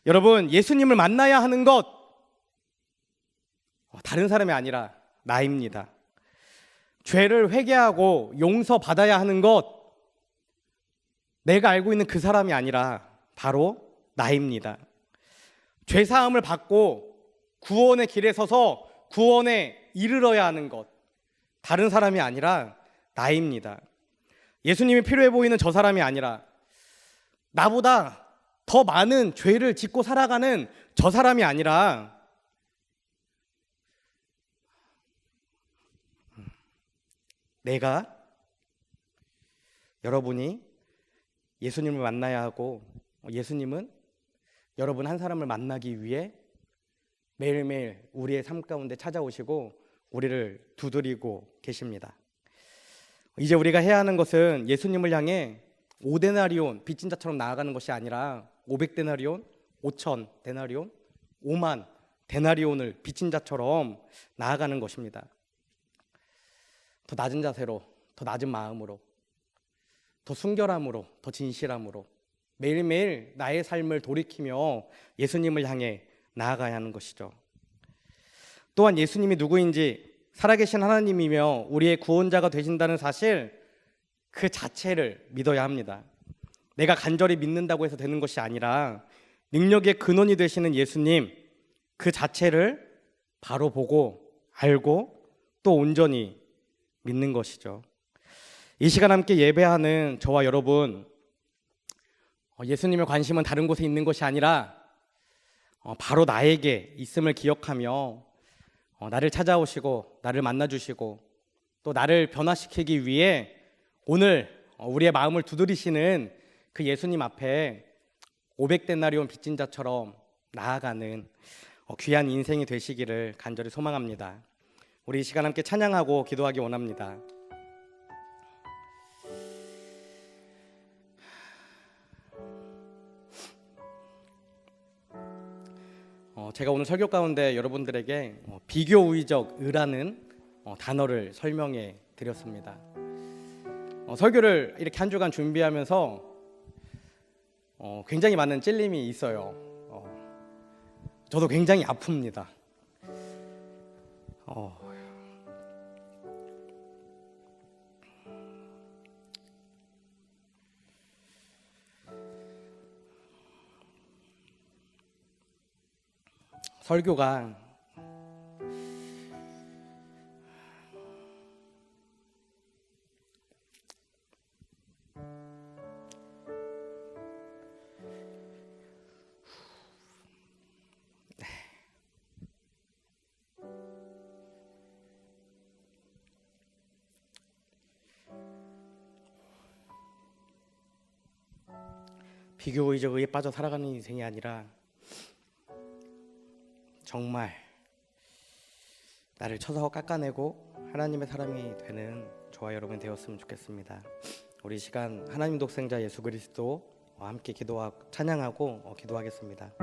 여러분, 예수님을 만나야 하는 것 다른 사람이 아니라 나입니다. 죄를 회개하고 용서받아야 하는 것 내가 알고 있는 그 사람이 아니라 바로 나입니다. 죄사함을 받고 구원의 길에 서서 구원에 이르러야 하는 것 다른 사람이 아니라 나입니다. 예수님이 필요해 보이는 저 사람이 아니라 나보다 더 많은 죄를 짓고 살아가는 저 사람이 아니라 내가, 여러분이 예수님을 만나야 하고 예수님은 여러분 한 사람을 만나기 위해 매일매일 우리의 삶 가운데 찾아오시고 우리를 두드리고 계십니다. 이제 우리가 해야 하는 것은 예수님을 향해 5데나리온 빚진 자처럼 나아가는 것이 아니라 500데나리온, 5,000데나리온, 5만 데나리온을 빚진 자처럼 나아가는 것입니다. 더 낮은 자세로, 더 낮은 마음으로, 더 순결함으로, 더 진실함으로 매일매일 나의 삶을 돌이키며 예수님을 향해 나아가야 하는 것이죠. 또한 예수님이 누구인지, 살아계신 하나님이며 우리의 구원자가 되신다는 사실 그 자체를 믿어야 합니다. 내가 간절히 믿는다고 해서 되는 것이 아니라 능력의 근원이 되시는 예수님 그 자체를 바로 보고 알고 또 온전히 믿는 것이죠. 이 시간 함께 예배하는 저와 여러분, 예수님의 관심은 다른 곳에 있는 것이 아니라 바로 나에게 있음을 기억하며 나를 찾아오시고 나를 만나주시고 또 나를 변화시키기 위해 오늘 우리의 마음을 두드리시는 그 예수님 앞에 500데나리온 빚진 자처럼 나아가는 귀한 인생이 되시기를 간절히 소망합니다. 우리 이 시간 함께 찬양하고 기도하기 원합니다. 제가 오늘 설교 가운데 여러분들에게 비교의적 의라는 단어를 설명해 드렸습니다. 설교를 이렇게 한 주간 준비하면서 굉장히 많은 찔림이 있어요. 저도 굉장히 아픕니다. 설교가 비교의적 의에 빠져 살아가는 인생이 아니라 정말 나를 쳐서 깎아내고 하나님의 사람이 되는 저와 여러분이 되었으면 좋겠습니다. 우리 시간 하나님 독생자 예수 그리스도와 함께 기도하고 찬양하고 기도하겠습니다.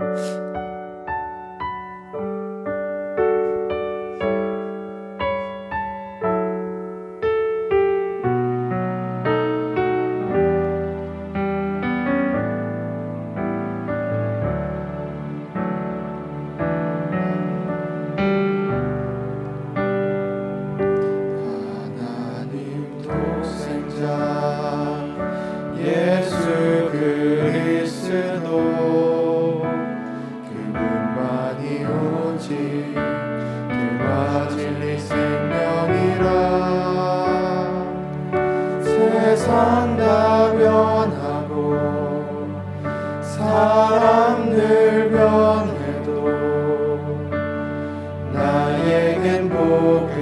예수 그리스도 그분만이 오직 길과 진리 생명이라 세상 다 변하고 사람들 변해도 나에겐 복음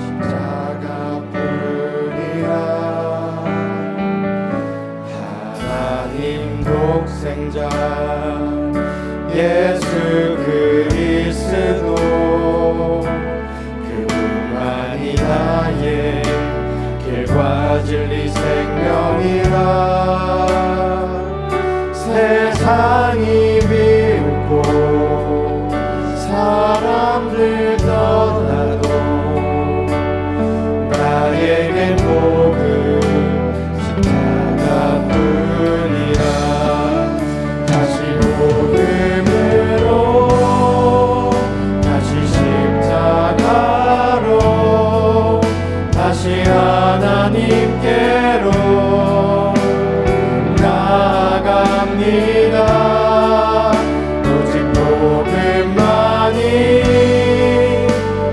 십자가 길과 진리 생명이라 세상이 비웃고 사람들 떠나도 나에겐 복음 십자가뿐이라 다시 복음으로 다시 십자가로 다시 하나님께로 나아갑니다. 오직 복음만이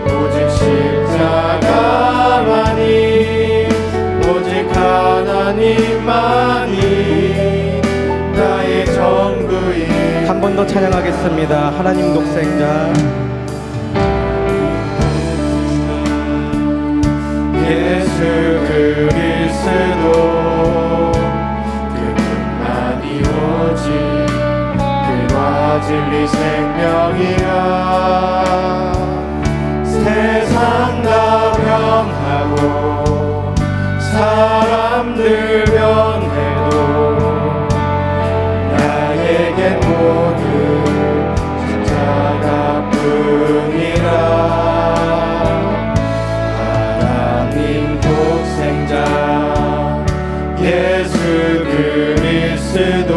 오직 십자가만이 오직 하나님만이 나의 전부인 한 번 더 찬양하겠습니다. 하나님 독생자 예수 그리스도 그분만이 오직 길과 진리 생명이라 세상 다 변하고 사람들 변해도 나에겐 모두 십자가뿐이라 하나님 독생자 예수 그리스도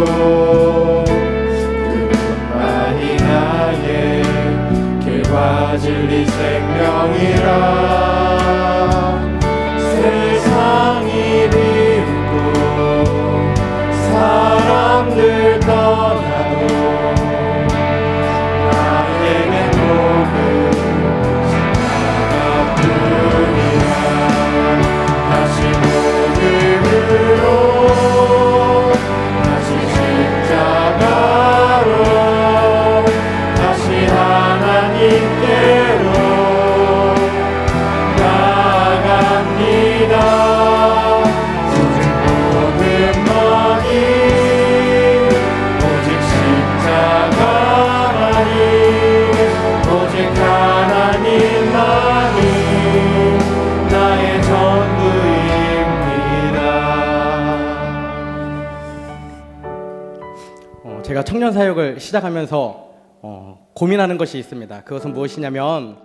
그분만이 나의 길과 진리 생명이라 세상이 비웃고 사람들 떠나도 나에겐 복음 십자가뿐이라 다시 복음으로 다시 십자가로 다시 하나님께로 나아갑니다. 오직 복음만이 오직 십자가만이 오직 하나님만이 나의 전부입니다. 제가 청년 사역을 시작하면서 고민하는 것이 있습니다. 그것은 무엇이냐면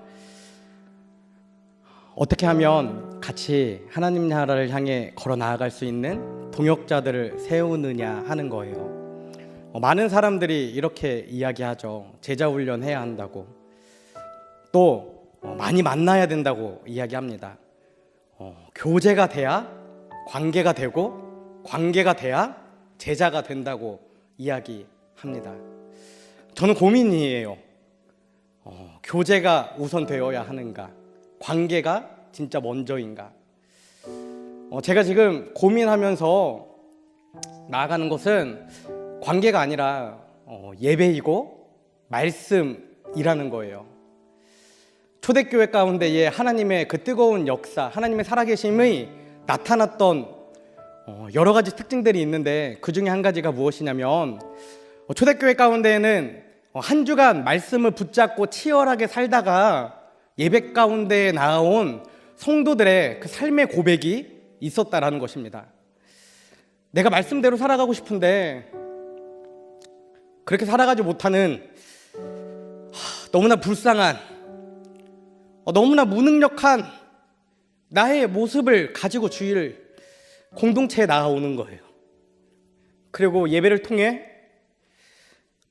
어떻게 하면 같이 하나님 나라를 향해 걸어 나아갈 수 있는 동역자들을 세우느냐 하는 거예요. 많은 사람들이 이렇게 이야기하죠. 제자 훈련해야 한다고. 또 많이 만나야 된다고 이야기합니다. 교제가 돼야 관계가 되고 관계가 돼야 제자가 된다고 이야기합니다. 저는 고민이에요. 교제가 우선 되어야 하는가? 관계가 진짜 먼저인가? 제가 지금 고민하면서 나아가는 것은 관계가 아니라 예배이고 말씀이라는 거예요. 초대교회 가운데에 하나님의 그 뜨거운 역사, 하나님의 살아계심이 나타났던 여러 가지 특징들이 있는데 그 중에 한 가지가 무엇이냐면 초대교회 가운데에는 한 주간 말씀을 붙잡고 치열하게 살다가 예배 가운데에 나온 성도들의 그 삶의 고백이 있었다라는 것입니다. 내가 말씀대로 살아가고 싶은데 그렇게 살아가지 못하는 너무나 불쌍한 너무나 무능력한 나의 모습을 가지고 주일 공동체에 나아오는 거예요. 그리고 예배를 통해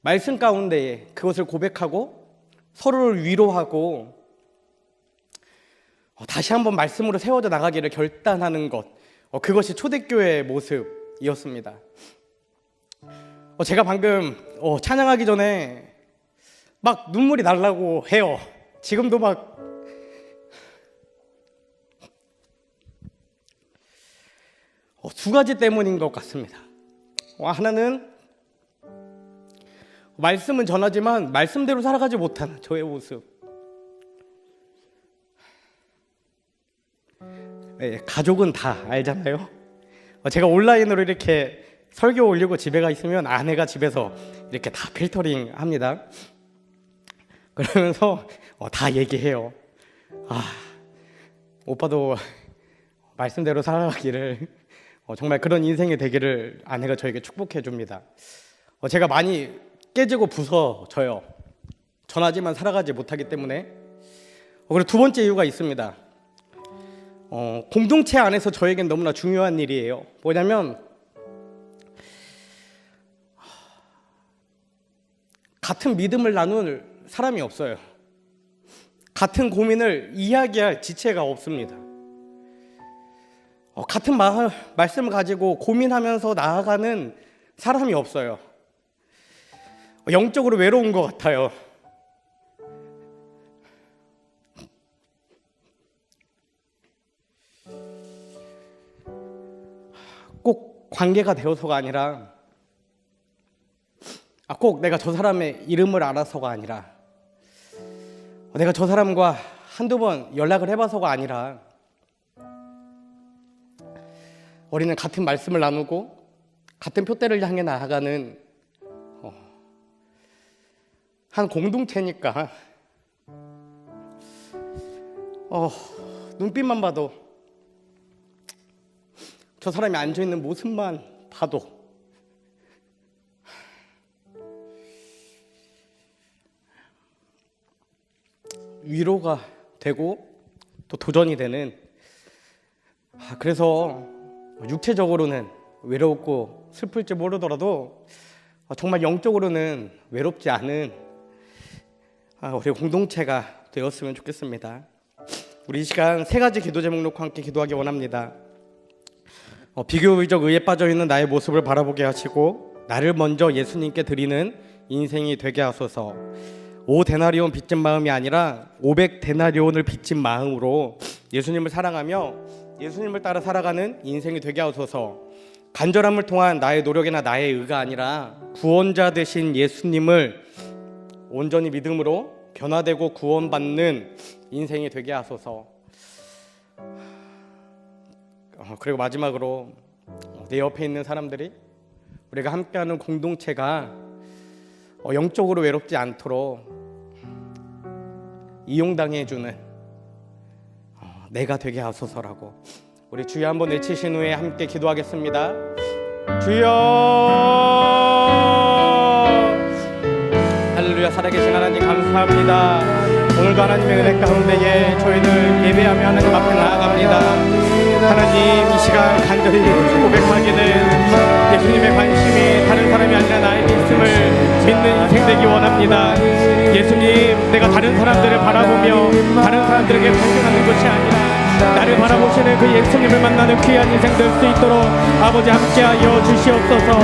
말씀 가운데에 그것을 고백하고 서로를 위로하고 다시 한번 말씀으로 세워져 나가기를 결단하는 것, 그것이 초대교회의 모습이었습니다. 제가 방금 찬양하기 전에 막 눈물이 나려고 해요. 지금도 막 두 가지 때문인 것 같습니다. 하나는 말씀은 전하지만 말씀대로 살아가지 못하는 저의 모습. 네, 가족은 다 알잖아요. 제가 온라인으로 이렇게 설교 올리고 집에 가 있으면 아내가 집에서 이렇게 다 필터링 합니다. 그러면서 다 얘기해요. 오빠도 말씀대로 살아가기를 정말 그런 인생이 되기를 아내가 저에게 축복해 줍니다. 제가 많이 깨지고 부서져요. 전하지만 살아가지 못하기 때문에. 그리고 두 번째 이유가 있습니다. 공동체 안에서 저에겐 너무나 중요한 일이에요. 뭐냐면 같은 믿음을 나눌 사람이 없어요. 같은 고민을 이야기할 지체가 없습니다. 같은 말씀을 가지고 고민하면서 나아가는 사람이 없어요. 영적으로 외로운 것 같아요. 꼭 관계가 되어서가 아니라, 꼭 내가 저 사람의 이름을 알아서가 아니라, 내가 저 사람과 한두 번 연락을 해봐서가 아니라, 우리는 같은 말씀을 나누고 같은 표대를 향해 나아가는 한 공동체니까 눈빛만 봐도, 저 사람이 앉아있는 모습만 봐도 위로가 되고 또 도전이 되는, 그래서 육체적으로는 외롭고 슬플지 모르더라도 정말 영적으로는 외롭지 않은 우리 공동체가 되었으면 좋겠습니다. 우리 이 시간 세 가지 기도 제목 놓고 함께 기도하기 원합니다. 비교의적 의에 빠져있는 나의 모습을 바라보게 하시고 나를 먼저 예수님께 드리는 인생이 되게 하소서. 5데나리온 빚진 마음이 아니라 500데나리온을 빚진 마음으로 예수님을 사랑하며 예수님을 따라 살아가는 인생이 되게 하소서. 간절함을 통한 나의 노력이나 나의 의가 아니라 구원자 되신 예수님을 온전히 믿음으로 변화되고 구원받는 인생이 되게 하소서. 그리고 마지막으로 내 옆에 있는 사람들이, 우리가 함께하는 공동체가 영적으로 외롭지 않도록 이용당해주는 내가 되게 하소서라고 우리 주여 한번 외치신 후에 함께 기도하겠습니다. 주여. 할렐루야. 살아계신 하나님 감사합니다. 오늘도 하나님의 은혜 가운데에 저희들 예배하며 하나님 앞에 나아갑니다. 하나님, 이 시간 간절히 고백하기는 예수님의 관심이 다른 사람이 아니라 나에게 있음을 믿는 인생 되기 원합니다. 예수님, 내가 다른 사람들을 바라보며 다른 사람들에게 발견하는 것이 아니라 나를 바라보시는 그 예수님을 만나는 귀한 인생 될 수 있도록 아버지 함께하여 주시옵소서.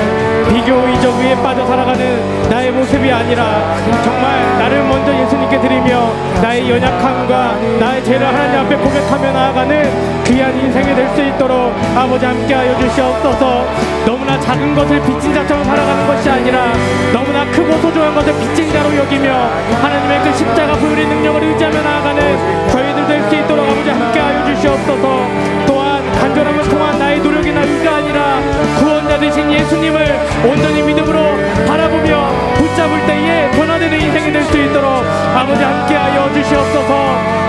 비교의적 의에 빠져 살아가는 나의 모습이 아니라 정말 나를 먼저 예수님께 드리며 나의 연약함과 나의 죄를 하나님 앞에 고백하며 나아가는 귀한 인생이 될 수 있도록 아버지 함께하여 주시옵소서. 너무나 작은 것을 빚진 자처럼 살아가는 것이 아니라 너무나 크고 소중한 것을 빚진 자로 여기며 하나님의 그 십자가 부활의 능력을 의지하며 나아가는 저희들 될 수 있도록 아버지 함께하여 주시옵소서. 또한 간절함을 통한 나의 노력이나 의가 아니라 구원자 되신 예수님을 온전히 믿음으로 바라보며 붙잡을 때에 변화되는 인생이 될 수 있도록 아버지 함께하여 주시옵소서.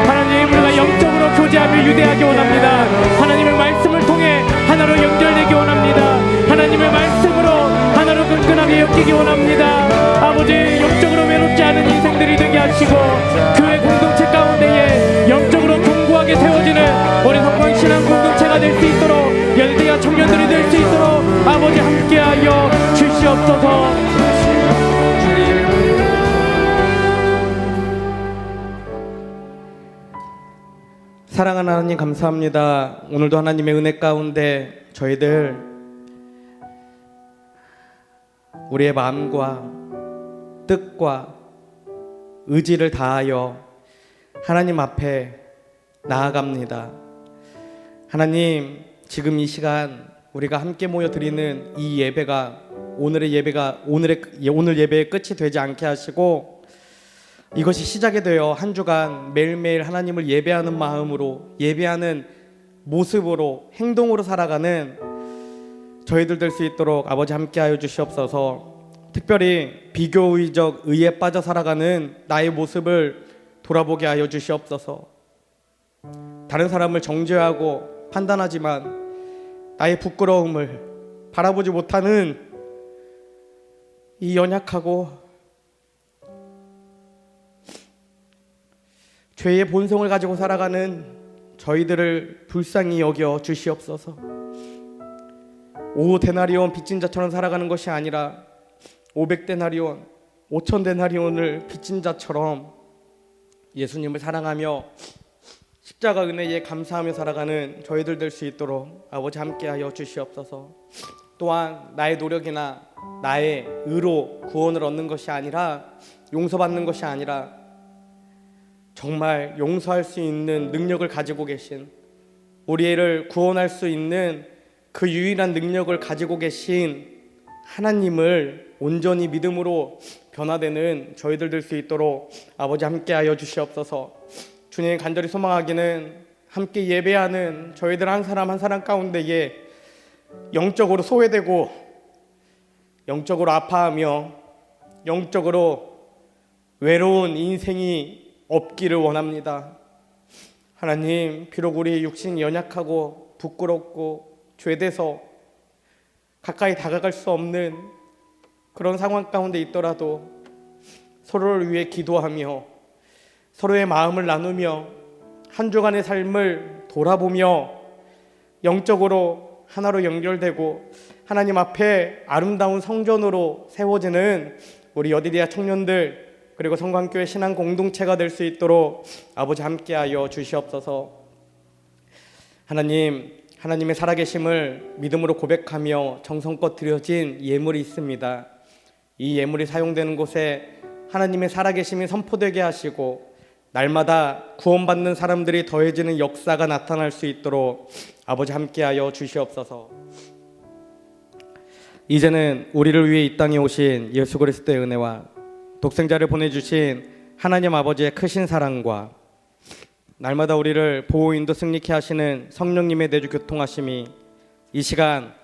하나님, 우리가 영적으로 교제하며 유대하기 원합니다. 하나님의 말씀을 통해 하나로 연결되기 원합니다. 하나님의 말씀으로 하나로 끈끈하게 엮이기 원합니다. 아버지, 영적으로 외롭지 않은 인생들이 되게 하시고 교회 공동체 가운데에 영적으로 견고하게 세워지는 우리 성광신앙 공동체가 될 수 있도록, 열대야 청년들이 될 수 있도록 아버지 함께하여 주시옵소서. 사랑하는 하나님 감사합니다. 오늘도 하나님의 은혜 가운데 저희들 우리의 마음과 뜻과 의지를 다하여 하나님 앞에 나아갑니다. 하나님, 지금 이 시간 우리가 함께 모여 드리는 이 예배가 오늘 예배의 끝이 되지 않게 하시고 이것이 시작이 되어 한 주간 매일매일 하나님을 예배하는 마음으로, 예배하는 모습으로, 행동으로 살아가는 저희들 될 수 있도록 아버지 함께하여 주시옵소서. 특별히 비교의적 의에 빠져 살아가는 나의 모습을 돌아보게 하여 주시옵소서. 다른 사람을 정죄하고 판단하지만 나의 부끄러움을 바라보지 못하는 이 연약하고 죄의 본성을 가지고 살아가는 저희들을 불쌍히 여겨 주시옵소서. 5데나리온 빚진 자처럼 살아가는 것이 아니라 500데나리온, 5000데나리온을 빚진 자처럼 예수님을 사랑하며 십자가 은혜에 감사하며 살아가는 저희들 될 수 있도록 아버지 함께하여 주시옵소서. 또한 나의 노력이나 나의 의로 구원을 얻는 것이 아니라, 용서받는 것이 아니라 정말 용서할 수 있는 능력을 가지고 계신, 우리를 구원할 수 있는 그 유일한 능력을 가지고 계신 하나님을 온전히 믿음으로 변화되는 저희들 될 수 있도록 아버지 함께하여 주시옵소서. 주님 간절히 소망하기는 함께 예배하는 저희들 한 사람 한 사람 가운데에 영적으로 소외되고 영적으로 아파하며 영적으로 외로운 인생이 없기를 원합니다. 하나님, 비록 우리 육신이 연약하고 부끄럽고 죄돼서 가까이 다가갈 수 없는 그런 상황 가운데 있더라도 서로를 위해 기도하며 서로의 마음을 나누며 한 주간의 삶을 돌아보며 영적으로 하나로 연결되고 하나님 앞에 아름다운 성전으로 세워지는 우리 여디디아 청년들, 그리고 성광교회 신앙 공동체가 될 수 있도록 아버지 함께하여 주시옵소서. 하나님, 하나님의 살아계심을 믿음으로 고백하며 정성껏 드려진 예물이 있습니다. 이 예물이 사용되는 곳에 하나님의 살아계심이 선포되게 하시고 날마다 구원받는 사람들이 더해지는 역사가 나타날 수 있도록 아버지 함께하여 주시옵소서. 이제는 우리를 위해 이 땅에 오신 예수 그리스도의 은혜와 독생자를 보내주신 하나님 아버지의 크신 사랑과 날마다 우리를 보호 인도 승리케 하시는 성령님의 내주 교통하심이 이 시간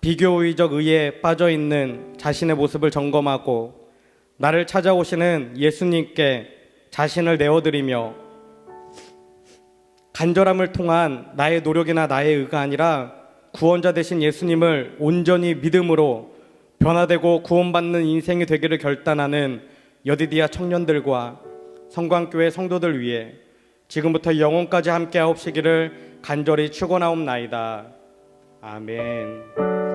비교의적 의에 빠져있는 자신의 모습을 점검하고 나를 찾아오시는 예수님께 자신을 내어드리며 간절함을 통한 나의 노력이나 나의 의가 아니라 구원자 되신 예수님을 온전히 믿음으로 변화되고 구원받는 인생이 되기를 결단하는 여디디아 청년들과 성광교회 성도들 위해 지금부터 영원까지 함께하옵시기를 간절히 축원하옵나이다. 아멘.